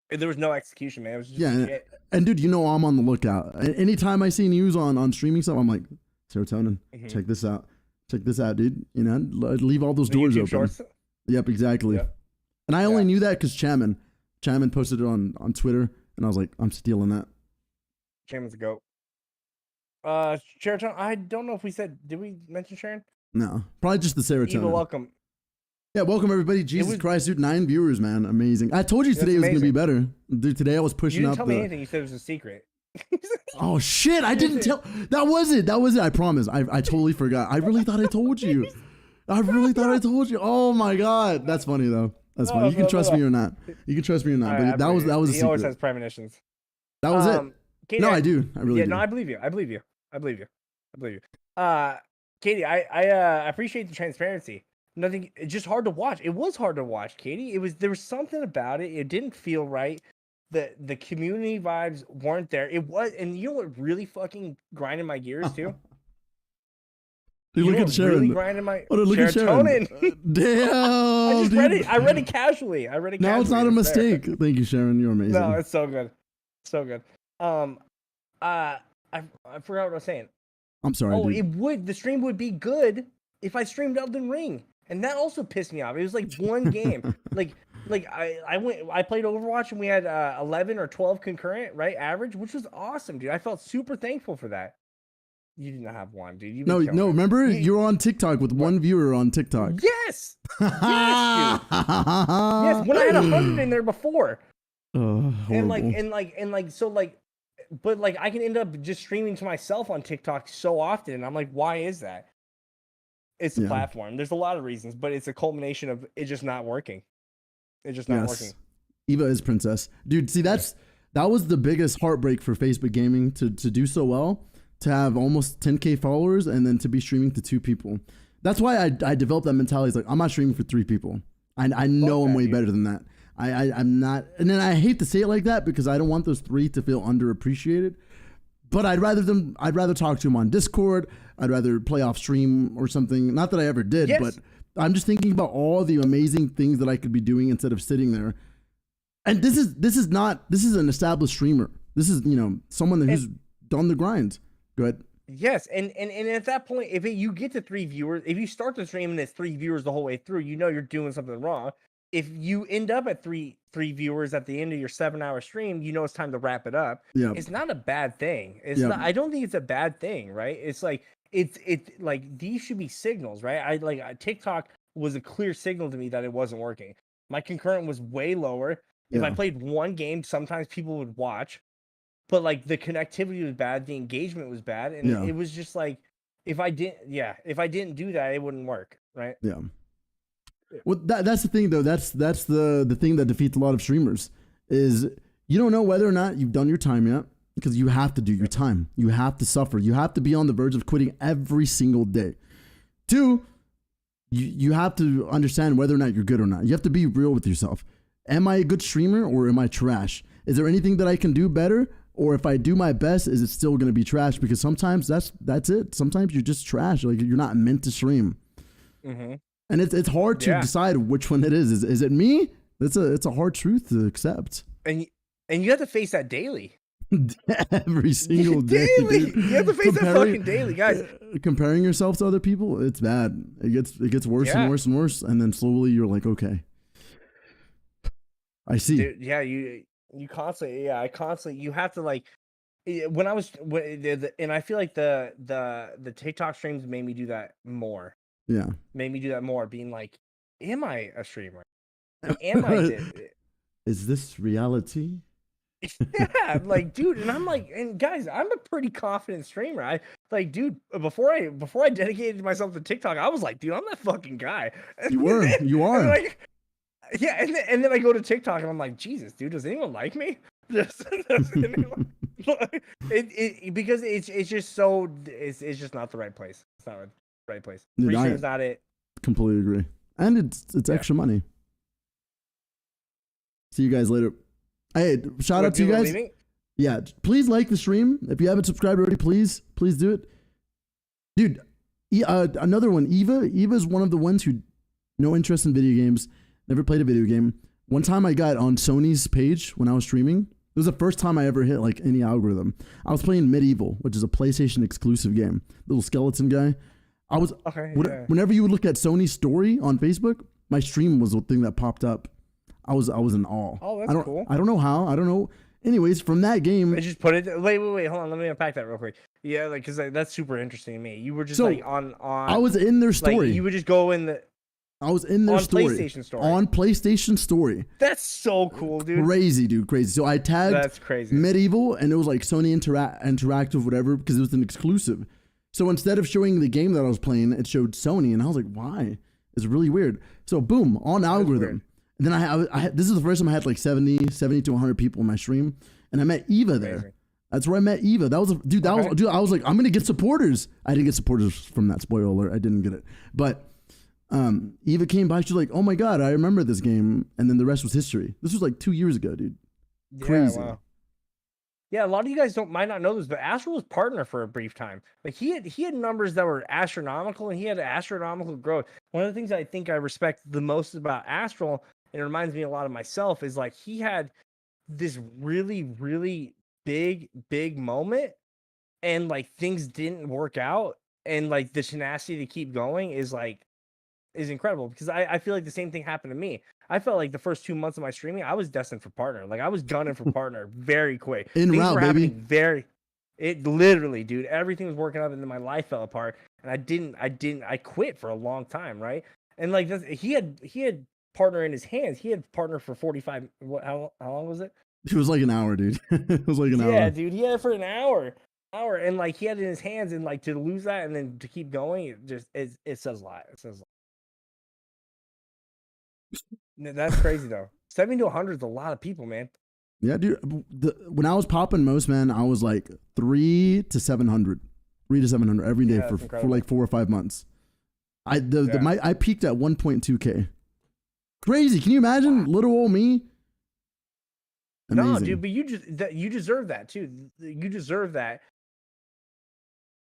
there was no execution, man. It was just shit. And dude, I'm on the lookout. Anytime I see news on streaming stuff, I'm like, serotonin, check this out, dude. Leave all those doors open. Shorts. Yep, exactly. Yep. And I only knew that because Chaman posted it on Twitter, and I was like, I'm stealing that. Chaman's a goat. Serotonin, I don't know if did we mention Sharon? No, probably just the serotonin. Eva, welcome. Yeah, welcome everybody. Jesus Christ, dude, 9 viewers, man, amazing. I told you today was gonna be better, dude. Today I was pushing up. You didn't tell me anything. You said it was a secret. Oh shit! I didn't tell. That was it. I promise. I totally forgot. I really thought I told you. Oh my god, that's funny though. That's funny. You can trust me or not. You can trust me or not. But that was a secret. He always has premonitions. That was it. No, I do. I really do. No, I believe you. Katie, I appreciate the transparency. Nothing, it's just hard to watch. It was hard to watch, Katie. There was something about it. It didn't feel right. The community vibes weren't there. It was, and you know what really fucking grinded my gears too? Dude, look at Sharon. Really grinded my look at Sharon. Damn. I just read it. I read it casually. Now it's not a mistake. There. Thank you, Sharon. You're amazing. No, it's so good. So good. I forgot what I was saying. I'm sorry. Oh, dude. the stream would be good if I streamed Elden Ring. And that also pissed me off. It was like one game. like I played Overwatch and we had 11 or 12 concurrent, right? Average, which was awesome, dude. I felt super thankful for that. You did not have one, dude. No. Remember, you were on TikTok with one viewer on TikTok. Yes. Yes, dude. Yes, when I had 100 in there before. But I can end up just streaming to myself on TikTok so often, and I'm like, why is that? It's the platform. There's a lot of reasons, but it's a culmination of it just not working. It's just not working. EBOYZ princess, dude. See, that was the biggest heartbreak for Facebook gaming to do so well, to have almost 10K followers, and then to be streaming to 2 people. That's why I developed that mentality. It's like, I'm not streaming for 3 people. I know I'm way better than that. I'm not, and then I hate to say it like that because I don't want those 3 to feel underappreciated. But I'd rather talk to them on Discord. I'd rather play off stream or something. Not that I ever did, but I'm just thinking about all the amazing things that I could be doing instead of sitting there. And this is an established streamer. This is, someone who's done the grind. Go ahead. Yes, and at that point, if you get to 3 viewers, if you start the stream and it's 3 viewers the whole way through, you're doing something wrong. If you end up at three viewers at the end of your 7-hour stream, it's time to wrap it up. Yeah. It's not a bad thing. It's not. I don't think it's a bad thing, right? It's like it's like these should be signals, right? TikTok was a clear signal to me that it wasn't working. My concurrent was way lower. If I played one game, sometimes people would watch, but the connectivity was bad, the engagement was bad, and it was just like if I didn't do that, it wouldn't work, right? Yeah. Well, that's the thing though. That's the thing that defeats a lot of streamers is you don't know whether or not you've done your time yet, because you have to do your time. You have to suffer. You have to be on the verge of quitting every single day. 2, you have to understand whether or not you're good or not. You have to be real with yourself. Am I a good streamer or am I trash? Is there anything that I can do better? Or if I do my best, is it still going to be trash? Because sometimes that's it. Sometimes you're just trash. Like you're not meant to stream. Mm-hmm. And it's hard to decide which one it is. Is it me? It's a hard truth to accept. And you have to face that daily. Every single day. Daily. You have to face that fucking daily, guys. Comparing yourself to other people, it's bad. It gets worse and worse and worse, and then slowly you're like, okay, I see. Dude, you constantly, I constantly, you have to when I was, and I feel like the TikTok streams made me do that more. Yeah. Made me do that more, being like, am I a streamer? Am I? Is this reality? Yeah, dude, and I'm and guys, I'm a pretty confident streamer. Dude, before I dedicated myself to TikTok, I was like, dude, I'm that fucking guy. You are. Yeah, and then I go to TikTok and I'm like, Jesus, dude, does anyone like me? Because it's just so it's just not the right place. It's not the right place. Free stream's not it. Completely agree. And it's extra money. See you guys later. Hey, shout out to you guys. Leaving? Yeah, please like the stream. If you haven't subscribed already, please do it. Dude, another one, Eva. Eva is one of the ones who no interest in video games, never played a video game. One time I got on Sony's page when I was streaming. It was the first time I ever hit any algorithm. I was playing Medieval, which is a PlayStation exclusive game. Little skeleton guy. Whenever you would look at Sony's story on Facebook, my stream was the thing that popped up. I was in awe. Oh, that's cool. I don't know how. I don't know. Anyways, from that game, I just put it. Wait, hold on. Let me unpack that real quick. Yeah, because that's super interesting to me. You were just on. I was in their story. You would just go in the. I was in their story. PlayStation story. On PlayStation story. That's so cool, dude. Crazy, dude. Crazy. So I tagged That's crazy. Medieval, and it was Sony Interactive, whatever, because it was an exclusive. So instead of showing the game that I was playing, it showed Sony, and I was like, why? It's really weird. So boom, on algorithm. And then I this is the first time I had 70 to 100 people in my stream, and I met Eva there. That's where I met Eva. That was dude. That was dude. I was like, I'm gonna get supporters. I didn't get supporters from that. Spoiler alert. I didn't get it. But Eva came by. She's like, oh my god, I remember this game. And then the rest was history. This was like 2 years ago, dude. Crazy. Yeah, wow. Yeah, a lot of you guys might not know this, but Astral was partner for a brief time. Like he had numbers that were astronomical, and he had astronomical growth. One of the things I think I respect the most about Astral, and it reminds me a lot of myself, is like he had this really, really big moment, and like things didn't work out, and like the tenacity to keep going is incredible, because I feel like the same thing happened to me. I felt like the first 2 months of my streaming, I was destined for partner. Like I was gunning for partner very quick. In Things route, were baby. happening it literally, dude, everything was working out, and then my life fell apart, and I quit for a long time, right? And like he had partner in his hands. He had partner for 45. How long was it? It was like an hour, dude. It was like an hour. Yeah, dude, he had it for an hour, and like he had it in his hands, and like to lose that and then to keep going, it says a lot. It says a lot. That's crazy though. 70 to 100 is a lot of people, man. Yeah, dude. When I was popping most, man, I was like 300 to 700 every day for like 4 or 5 months. I peaked at 1.2K. Crazy. Can you imagine little old me? Amazing. No, dude, but you deserve that too. You deserve that.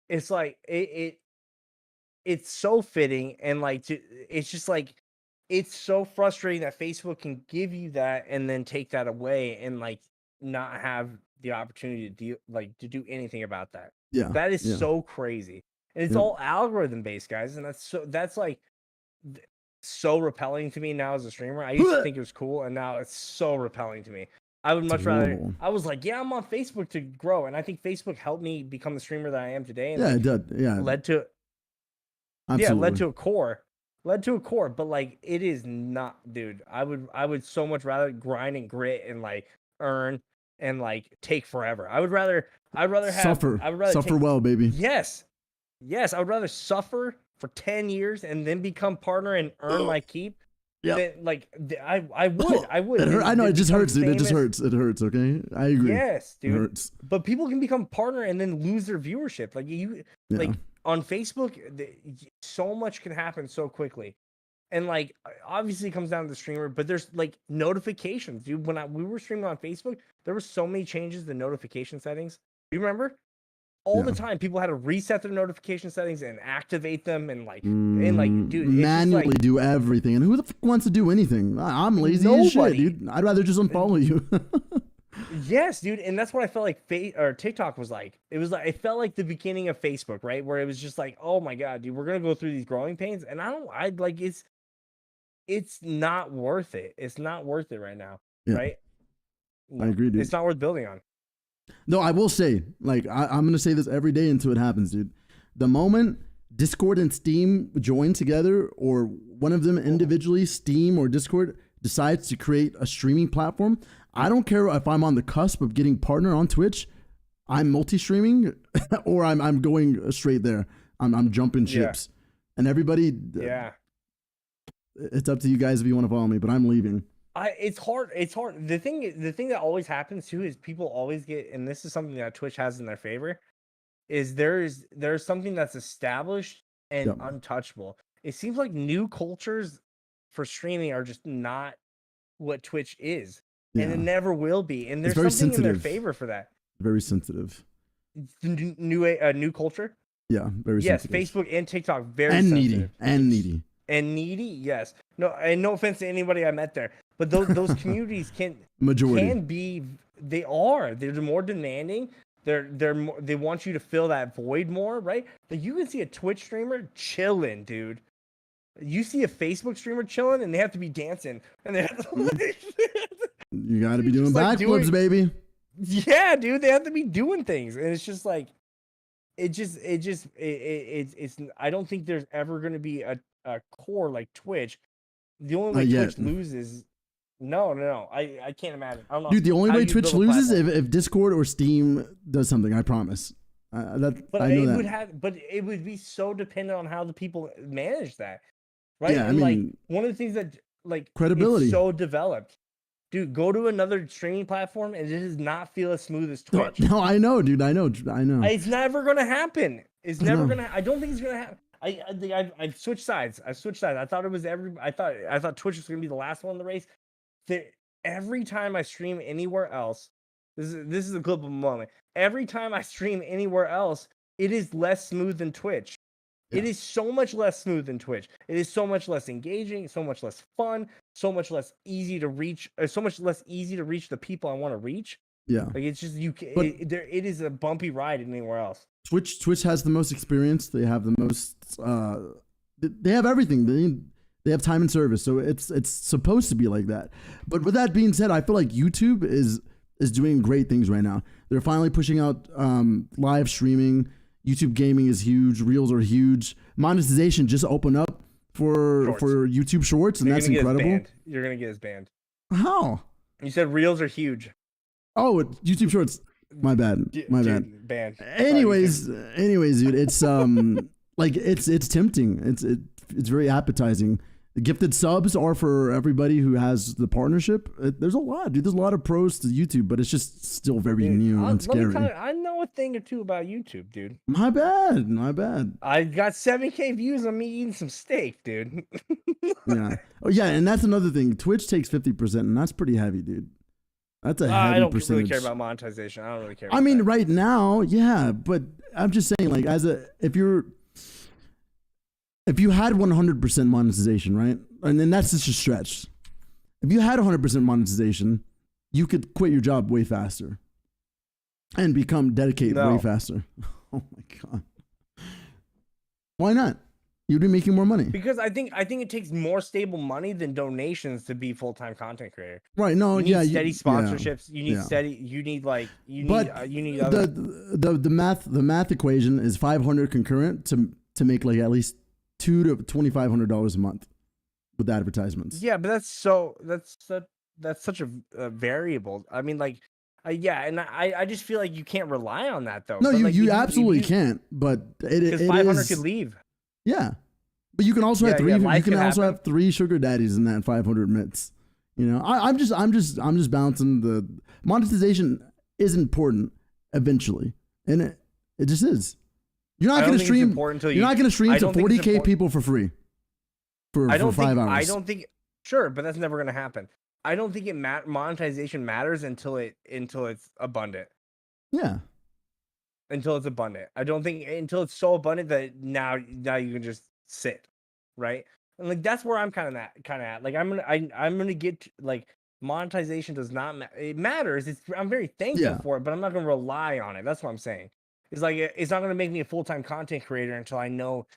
It's like it's so fitting, and like it's just like it's so frustrating that Facebook can give you that and then take that away and like not have the opportunity to do anything about that. Yeah, that is so crazy, and it's all algorithm based, guys, and that's like so repelling to me now as a streamer. I used to think it was cool, and now it's so repelling to me. I would much rather. I was like, yeah, I'm on Facebook to grow, and I think Facebook helped me become the streamer that I am today. And it did. Yeah, led to. Absolutely. Yeah, led to a core, but like it is not, dude. I would so much rather grind and grit and like earn and like take forever. I'd rather suffer. Well, baby. Yes, I would rather suffer for 10 years and then become partner and earn my keep. Yeah, like I would. I know it just hurts, dude. It just hurts. It hurts. Okay, I agree. Yes, dude. It hurts. But people can become partner and then lose their viewership. Like on Facebook, so much can happen so quickly, and like obviously it comes down to the streamer. But there's like notifications, dude. When we were streaming on Facebook, there were so many changes to notification settings. You remember? All the time, people had to reset their notification settings and activate them, and dude, manually do everything. And who the fuck wants to do anything? I'm lazy as shit, dude. I'd rather just unfollow you. Yes, dude, and that's what I felt like. TikTok was like. It was like it felt like the beginning of Facebook, right? Where it was just like, oh my god, dude, we're gonna go through these growing pains, and it's not worth it. It's not worth it right now, right? No, I agree, dude. It's not worth building on. No, I will say, like, I'm going to say this every day until it happens, dude. The moment Discord and Steam join together, or one of them individually, Steam or Discord, decides to create a streaming platform, I don't care if I'm on the cusp of getting partner on Twitch, I'm multi-streaming, or I'm going straight there. I'm jumping ships. And everybody, it's up to you guys if you want to follow me, but I'm leaving. It's hard. The thing that always happens too is people always get, and this is something that Twitch has in their favor, is there's something that's established and untouchable. It seems like new cultures for streaming are just not what Twitch is, and it never will be. And there's something in their favor for that. Very sensitive. New culture. Yeah, very sensitive. Yes, Facebook and TikTok very sensitive. Needy. Yes. No, and no offense to anybody I met there, but those communities they're more demanding. They want you to fill that void more, right? Like you can see a Twitch streamer chilling, dude. You see a Facebook streamer chilling, and they have to be dancing, and they have to, you got to be doing backflips, baby. Yeah, dude, they have to be doing things, and it's just like, it's. I don't think there's ever going to be a core like Twitch. The only way Twitch loses. No. I can't imagine. I don't know. Dude, the only way Twitch loses if Discord or Steam does something. I promise. But it would be so dependent on how the people manage that, right? Yeah, and like one of the things that like credibility is so developed. Dude, go to another streaming platform and it does not feel as smooth as Twitch. No, I know, dude. I know. It's never gonna happen. It's never know. gonna. I don't think it's gonna happen. I think I've switched sides. I thought it was I thought Twitch was gonna be the last one in the race. Every time I stream anywhere else, this is a clip of a moment. Every time I stream anywhere else, it is less smooth than Twitch. Yeah. It is so much less smooth than Twitch. It is so much less engaging, so much less fun, so much less easy to reach, so much less easy to reach the people I want to reach. Yeah, like it's just it is a bumpy ride anywhere else. Twitch has the most experience. They have the most. They have everything. They have time and service, so it's supposed to be like that. But with that being said, I feel like YouTube is doing great things right now. They're finally pushing out live streaming. YouTube gaming is huge. Reels are huge. Monetization just opened up for YouTube Shorts, and that's incredible. You're gonna get us banned. How? You said Reels are huge. Oh, YouTube Shorts. My bad. Bad. Banned. Anyways, dude, it's like it's tempting. It's very appetizing. The gifted subs are for everybody who has the partnership. There's a lot, dude. There's a lot of pros to YouTube, but it's just still very new and scary. I know a thing or two about YouTube, dude. My bad. I got 7K views on me eating some steak, dude. Yeah. Oh, yeah, and that's another thing. Twitch takes 50%, and that's pretty heavy, dude. That's a heavy I don't percentage. really care about monetization. I don't really care about I mean, that. right now, yeah, but I'm just saying, like, if you had 100% monetization, right? And then that's just a stretch. If you had 100% monetization, you could quit your job way faster and become dedicated way faster. Oh my God. Why not? You'd be making more money. Because I think it takes more stable money than donations to be full-time content creator. Right. No, you need steady sponsorships. You need steady, you need other... the math equation is 500 concurrent to make like at least $200 to $2,500 a month with advertisements. Yeah, but that's such a variable. I mean, like, and I just feel like you can't rely on that though. No, but you absolutely can't. But because 500 could leave. Yeah, but you can also have three. You can also have 3 sugar daddies in that 500 mitts. You know, I'm just bouncing. The monetization is important eventually, and it just is. You're not going to stream. You're not going to stream to 40K people for free. For 5 hours. I don't think. Sure, but that's never going to happen. I don't think monetization matters until it's abundant. Yeah. Until it's abundant. I don't think until it's so abundant that now you can just sit, right? And like that's where I'm kind of at. Like I'm gonna get like monetization does not it matters. I'm very thankful for it, but I'm not gonna rely on it. That's what I'm saying. It's like it's not gonna make me a full-time content creator until I know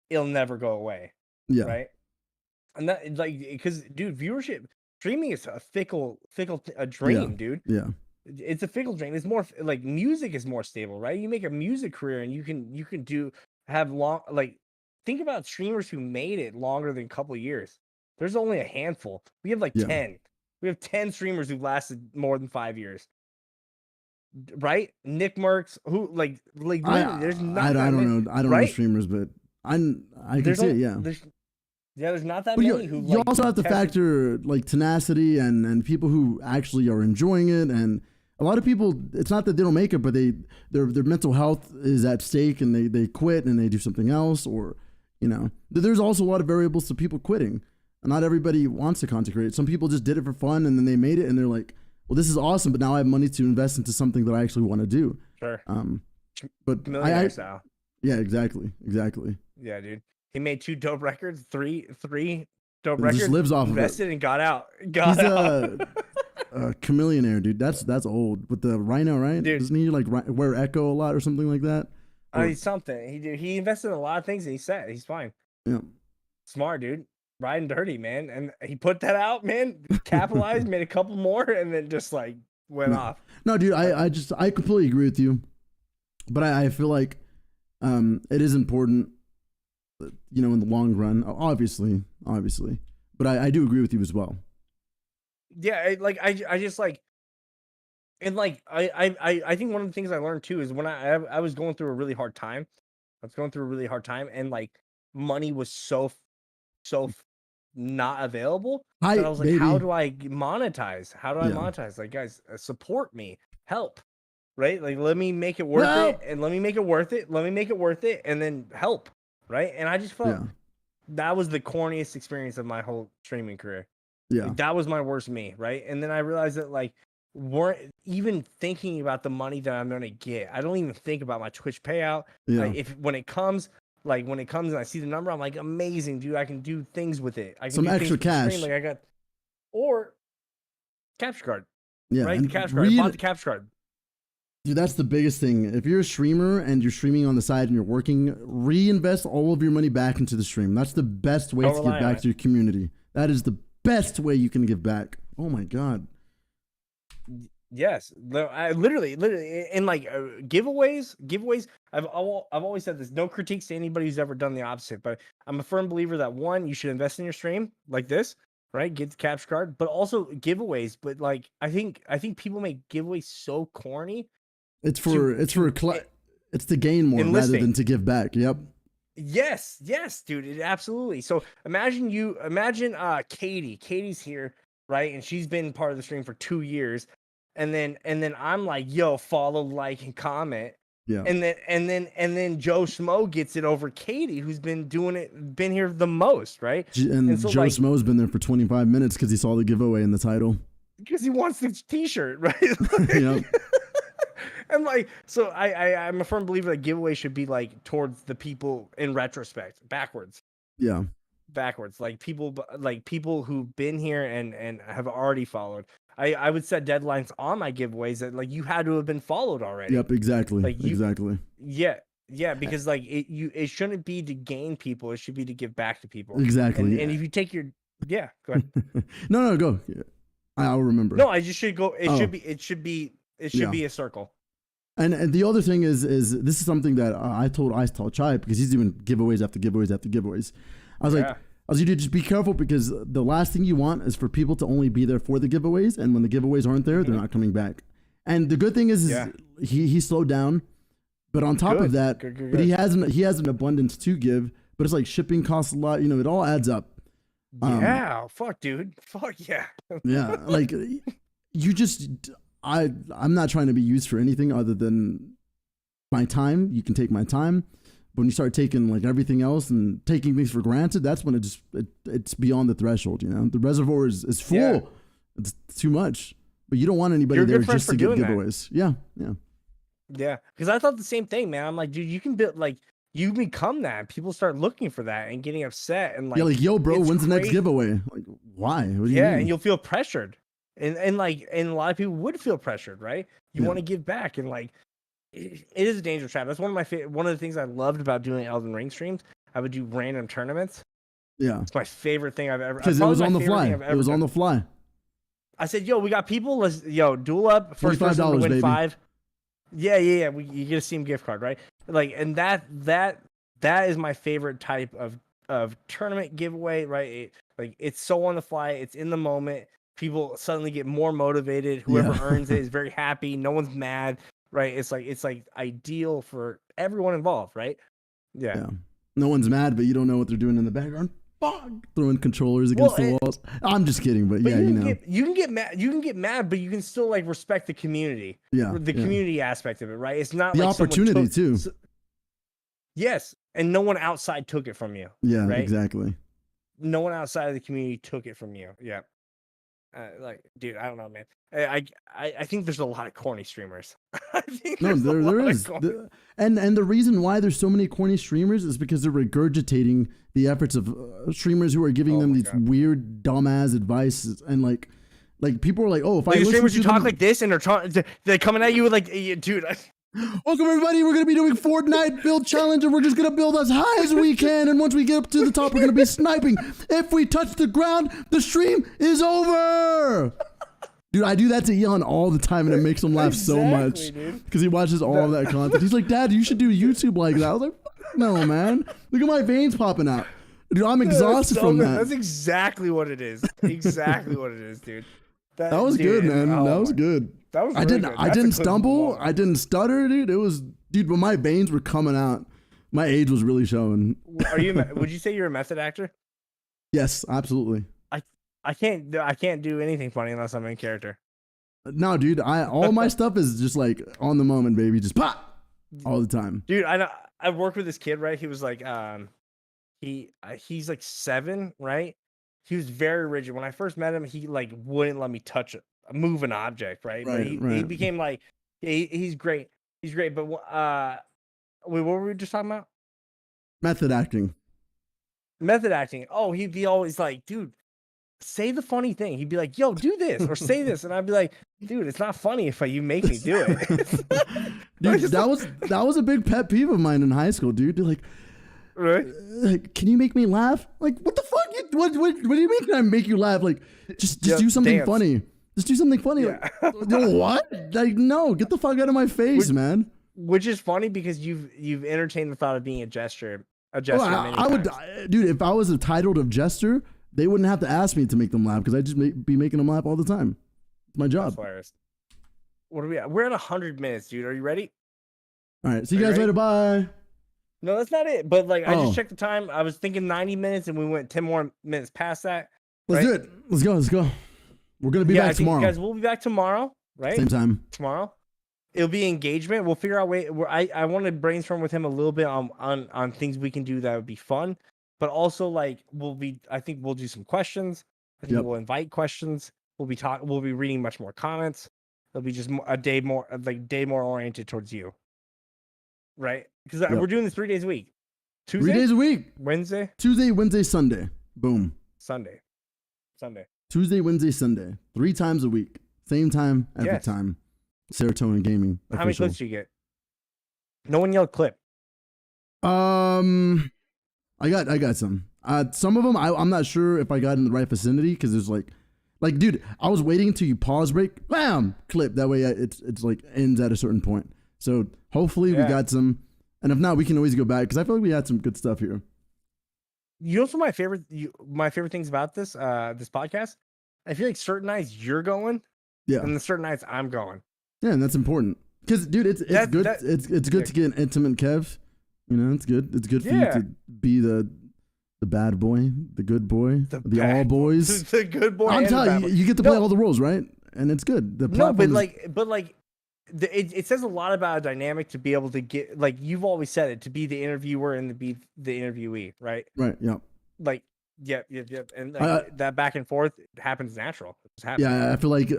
it'll never go away. Yeah. Right. And that like because dude, viewership streaming is a fickle dream, dude. Yeah. It's a fickle dream. It's more like music is more stable, right? You make a music career and you can have long like think about streamers who made it longer than a couple of years. There's only a handful. We have like 10. We have 10 streamers who've lasted more than 5 years. Right? Nick Merckx, who like there's not I don't know. I don't know streamers, but I can see it, there's not that many who you also have to factor like tenacity and people who actually are enjoying it, and a lot of people, it's not that they don't make it, but their mental health is at stake and they quit and they do something else, or you know, there's also a lot of variables to people quitting. And not everybody wants to content create. Some people just did it for fun and then they made it and they're like, well, this is awesome, but now I have money to invest into something that I actually want to do. Sure. But millionaire style. Yeah, exactly. Yeah, dude. He made 2 dope records, three dope records. Just lives off invested of it. And got out. He's a chameleonaire, dude. That's old. With the rhino, right? Dude. Doesn't he like wear Echo a lot or something like that? He's something. He invested in a lot of things and he's set. He's fine. Yeah. Smart, dude. Riding dirty, man. And he put that out, man. Capitalized, made a couple more, and then just like went off. No, dude, I completely agree with you. But I feel like it is important, you know, in the long run, obviously. But I do agree with you as well. Yeah, I just like, and like I think one of the things I learned too is when I was going through a really hard time. And like money was so not available. But I was like, baby. how do I monetize? How do I Yeah. monetize? Like, guys, support me, help, right? Like, let me make it worth it, and let me make it worth it. Let me make it worth it, and then help, right? And I just felt that was the corniest experience of my whole streaming career. Yeah. Like, that was my worst me, right? And then I realized that, like, weren't even thinking about the money that I'm gonna get. I don't even think about my Twitch payout. Yeah. Like, when it comes and I see the number, I'm like, amazing, dude. I can do things with it. I can Some do extra things with the cash. stream. Like, I got or capture card. Yeah. Right, the capture card. I bought the capture card. Dude, that's the biggest thing. If you're a streamer and you're streaming on the side and you're working, reinvest all of your money back into the stream. That's the best way to give back to your community. That is the best way you can give back. Oh my God. Yes, I literally, and like giveaways. I've always said this. No critiques to anybody who's ever done the opposite, but I'm a firm believer that one, you should invest in your stream like this, right? Get the capture card, but also giveaways. But like, I think people make giveaways so corny. It's to gain more rather than to give back. Yep. Yes, dude, absolutely. So imagine Katie. Katie's here, right? And she's been part of the stream for 2 years. And then I'm like, yo, follow, like, and comment. Yeah. And then Joe Schmo gets it over Katie, who's been here the most, right? And so, Joe Schmo's been there for 25 minutes because he saw the giveaway in the title. Because he wants the t-shirt, right? Yep. And like, so I'm a firm believer that giveaway should be like towards the people in retrospect, backwards. Yeah. Backwards, like people who've been here and have already followed. I would set deadlines on my giveaways that like you had to have been followed already. Yep, exactly. Like exactly. Yeah, because like it shouldn't be to gain people, it should be to give back to people. Exactly. And if you take your go ahead. No, go. Yeah. I'll remember. No, I just should go. It should be a circle. And the other thing is this is something that I told Chai because he's doing giveaways after giveaways after giveaways. I was like, dude, just be careful because the last thing you want is for people to only be there for the giveaways, and when the giveaways aren't there, they're not coming back. And the good thing is he slowed down, but on top of that, but he has an abundance to give, but it's like shipping costs a lot. You know, it all adds up. Fuck, dude, fuck yeah. Yeah, like you just. I'm not trying to be used for anything other than my time. You can take my time. But when you start taking like everything else and taking things for granted, that's when it's beyond the threshold, you know? The reservoir is full. Yeah. It's too much. But you don't want anybody there just to give giveaways. Yeah. Yeah. Because I thought the same thing, man. I'm like, dude, you can build like you become that. People start looking for that and getting upset and like, yeah, like, yo, bro, when's the next giveaway? Like, why? What do you mean? And you'll feel pressured. And a lot of people would feel pressured, right? You want to give back, and like it is a dangerous trap. That's one of the things I loved about doing Elden Ring streams. I would do random tournaments. Yeah, it's my favorite thing I've ever. Because it was on the fly. It was on the fly. I said, "Yo, we got people. Let's duel up. First person to win baby. 5. Yeah. You get a Steam gift card, right? Like, and that is my favorite type of tournament giveaway, right? It's so on the fly. It's in the moment. People suddenly get more motivated. Whoever earns it is very happy. No one's mad, right? It's like ideal for everyone involved, right? Yeah. No one's mad, but you don't know what they're doing in the background. Throwing controllers against the walls. I'm just kidding, but yeah, you can get mad. You can get mad, but you can still like respect the community. Yeah, the community aspect of it, right? It's not the like opportunity too. Yes, and no one outside took it from you. Yeah, right? Exactly. No one outside of the community took it from you. Yeah. Like, dude, I don't know, man. I think there's a lot of corny streamers. I think there is. And the reason why there's so many corny streamers is because they're regurgitating the efforts of streamers who are giving them these weird, dumbass advice. And like people are like, oh, if I listen streamers to who talk like this and they're coming at you with like, dude. Welcome everybody, we're going to be doing Fortnite build challenge and we're just going to build as high as we can, and once we get up to the top we're going to be sniping. If we touch the ground, the stream is over. Dude, I do that to Elon all the time and it makes him laugh so much because he watches all of that content. He's like, Dad, you should do YouTube like that. I was like, no, man. Look at my veins popping out. Dude, I'm exhausted from that. That's exactly what it is. Exactly what it is, dude. That was good, man. That was good. That was really good. I didn't stumble. I didn't stutter, dude. But my veins were coming out. My age was really showing. Would you say you're a method actor? Yes, absolutely. I can't do anything funny unless I'm in character. No, dude, all my stuff is just like on the moment, baby. Just pop all the time. Dude, I know. I worked with this kid, right? He was like, he's like 7, right? He was very rigid. When I first met him, he like wouldn't let me move an object, right? But he became like, he's great. He's great. But wait, what were we just talking about? Method acting. Method acting. Oh, he'd be always like, dude, say the funny thing. He'd be like, yo, do this or say this. And I'd be like, dude, it's not funny if you make me do it. Dude, that was a big pet peeve of mine in high school, dude. Like, right? Like, can you make me laugh? Like, what the fuck? What do you mean can I make you laugh? Like, just do something funny. Just do something funny. Yeah. Like, what? Like, no, get the fuck out of my face, man. Which is funny because you've entertained the thought of being a jester. I would, dude. If I was a titled of jester, they wouldn't have to ask me to make them laugh because I'd just be making them laugh all the time. It's my job. That's hilarious. What are we at? We're at 100 minutes, dude. Are you ready? All right. See you guys later. Bye. No, that's not it. But like, I just checked the time. I was thinking 90 minutes, and we went 10 more minutes past that. Let's do it. Let's go. Let's go. We're gonna be back tomorrow. Guys, we'll be back tomorrow, right? Same time. Tomorrow. It'll be engagement. We'll figure out I want to brainstorm with him a little bit on things we can do that would be fun, but also like I think we'll do some questions. I think we'll invite questions. We'll be reading much more comments. It'll be just a day more oriented towards you, right? Because we're doing this 3 days a week. Tuesday? 3 days a week. Wednesday, Tuesday, Wednesday, Sunday. Boom. Sunday. Tuesday, Wednesday, Sunday. 3 times a week. Same time every time. Serotonin Gaming. How many clips do you get? No one yelled clip. I got some. Some of them I'm not sure if I got in the right vicinity because there's like, dude, I was waiting until you pause break, bam, clip. That way it's like ends at a certain point. So hopefully we got some, and if not, we can always go back because I feel like we had some good stuff here. You know, some of my favorite things about this podcast. I feel like certain nights you're going, and the certain nights I'm going. Yeah, and that's important because, dude, it's good. It's good to get an intimate Kev. You know, it's good. It's good for you to be the bad boy, the good boy, the all boys. The good boy. I'm telling you, you get to play all the roles, right? And it's good. It says a lot about a dynamic to be able to get, like, you've always said it, to be the interviewer and to be the interviewee, right? Right. Yeah. Like, yep. And that back and forth happens natural. Yeah, I feel like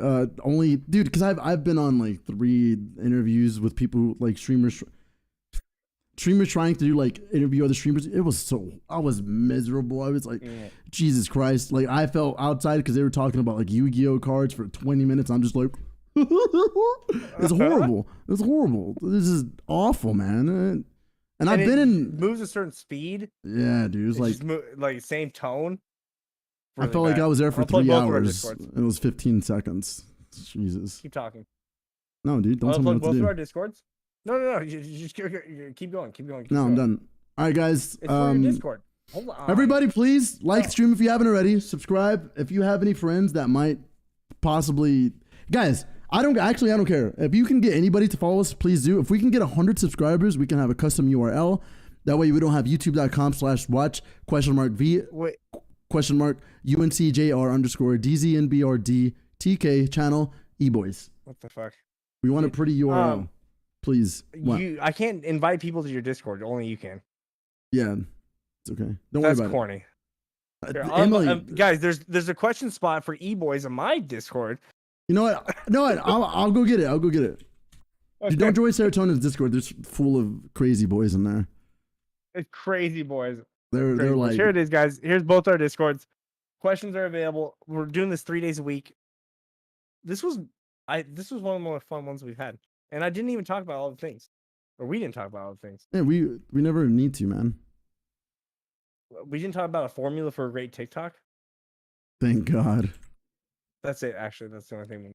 only, dude, because I've been on like 3 interviews with people, like streamers trying to do like interview other streamers. I was miserable. I was like, Jesus Christ. Like, I felt outside because they were talking about like Yu-Gi-Oh cards for 20 minutes. I'm just like, it's horrible. It's horrible. This is awful, man. And I've been in moves a certain speed. Yeah, dude. It's like same tone. Really I felt like I was there for 3 hours. And it was 15 seconds. Jesus. Keep talking. No, dude. Don't tell me what to do. Both of our Discords? No. You just keep going. No, I'm done. All right, guys. It's for your Discord. Hold on. Everybody, please like, stream if you haven't already. Subscribe if you have any friends that might possibly. Guys, I don't care. If you can get anybody to follow us, please do. If we can get 100 subscribers, we can have a custom URL. That way we don't have youtube.com/watch !V UNCJR_DZNBRD TK channel What the fuck? We want a pretty URL. Please. I can't invite people to your Discord. Only you can. Yeah. It's okay. Don't worry about That's corny. Emily, guys, there's a question spot for EBOYZ on my Discord. You know what? I'll go get it. Okay. Dude, don't join Serotonin's Discord. There's full of crazy boys in there. It's crazy boys. They're like, here it is, guys. Here's both our Discords. Questions are available. We're doing this 3 days a week. This was one of the more fun ones we've had, and I didn't even talk about all the things, or we didn't talk about all the things. Yeah, we never need to, man. We didn't talk about a formula for a great TikTok. Thank God. That's it. Actually, that's the only thing.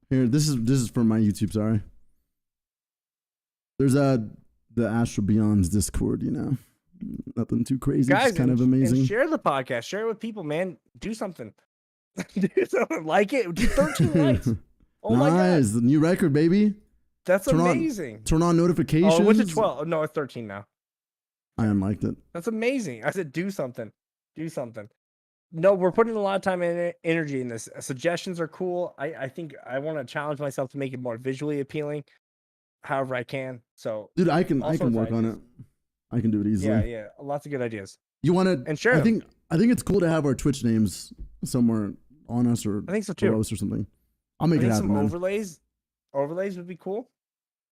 Here, this is for my YouTube. Sorry. There's the Astral Beyond's Discord. You know, nothing too crazy. Guys, just kind of amazing. And share the podcast. Share it with people, man. Do something. Do something. Like it. Do 13 likes. Oh my God. The new record, baby. That's amazing. Turn on notifications. Oh, what's it? 12? No, it's 13 now. I unliked it. That's amazing. I said do something. Do something. No, we're putting a lot of time and energy in this. Suggestions are cool. I think I want to challenge myself to make it more visually appealing, however I can. So, Dude, I can work on ideas. it. I can do it easily. Yeah, lots of good ideas. You want to? And share I think it's cool to have our Twitch names somewhere on us or I think so too. or something. I'll make it happen, some man. overlays would be cool.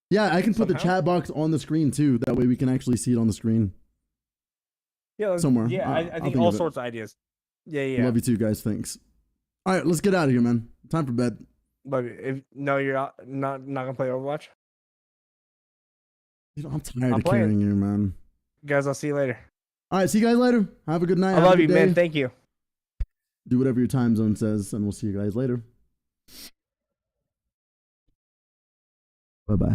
Yeah, I can put the chat box on the screen too. That way we can actually see it on the screen. Yeah, somewhere. Yeah, I think all sorts of ideas. Yeah. Love you too, guys. Thanks. All right, let's get out of here, man. Time for bed. But you're not gonna play Overwatch. Dude, I'm tired of carrying you, man. Guys, I'll see you later. All right, see you guys later. Have a good night. I love you, man. Thank you. Do whatever your time zone says, and we'll see you guys later. Bye-bye.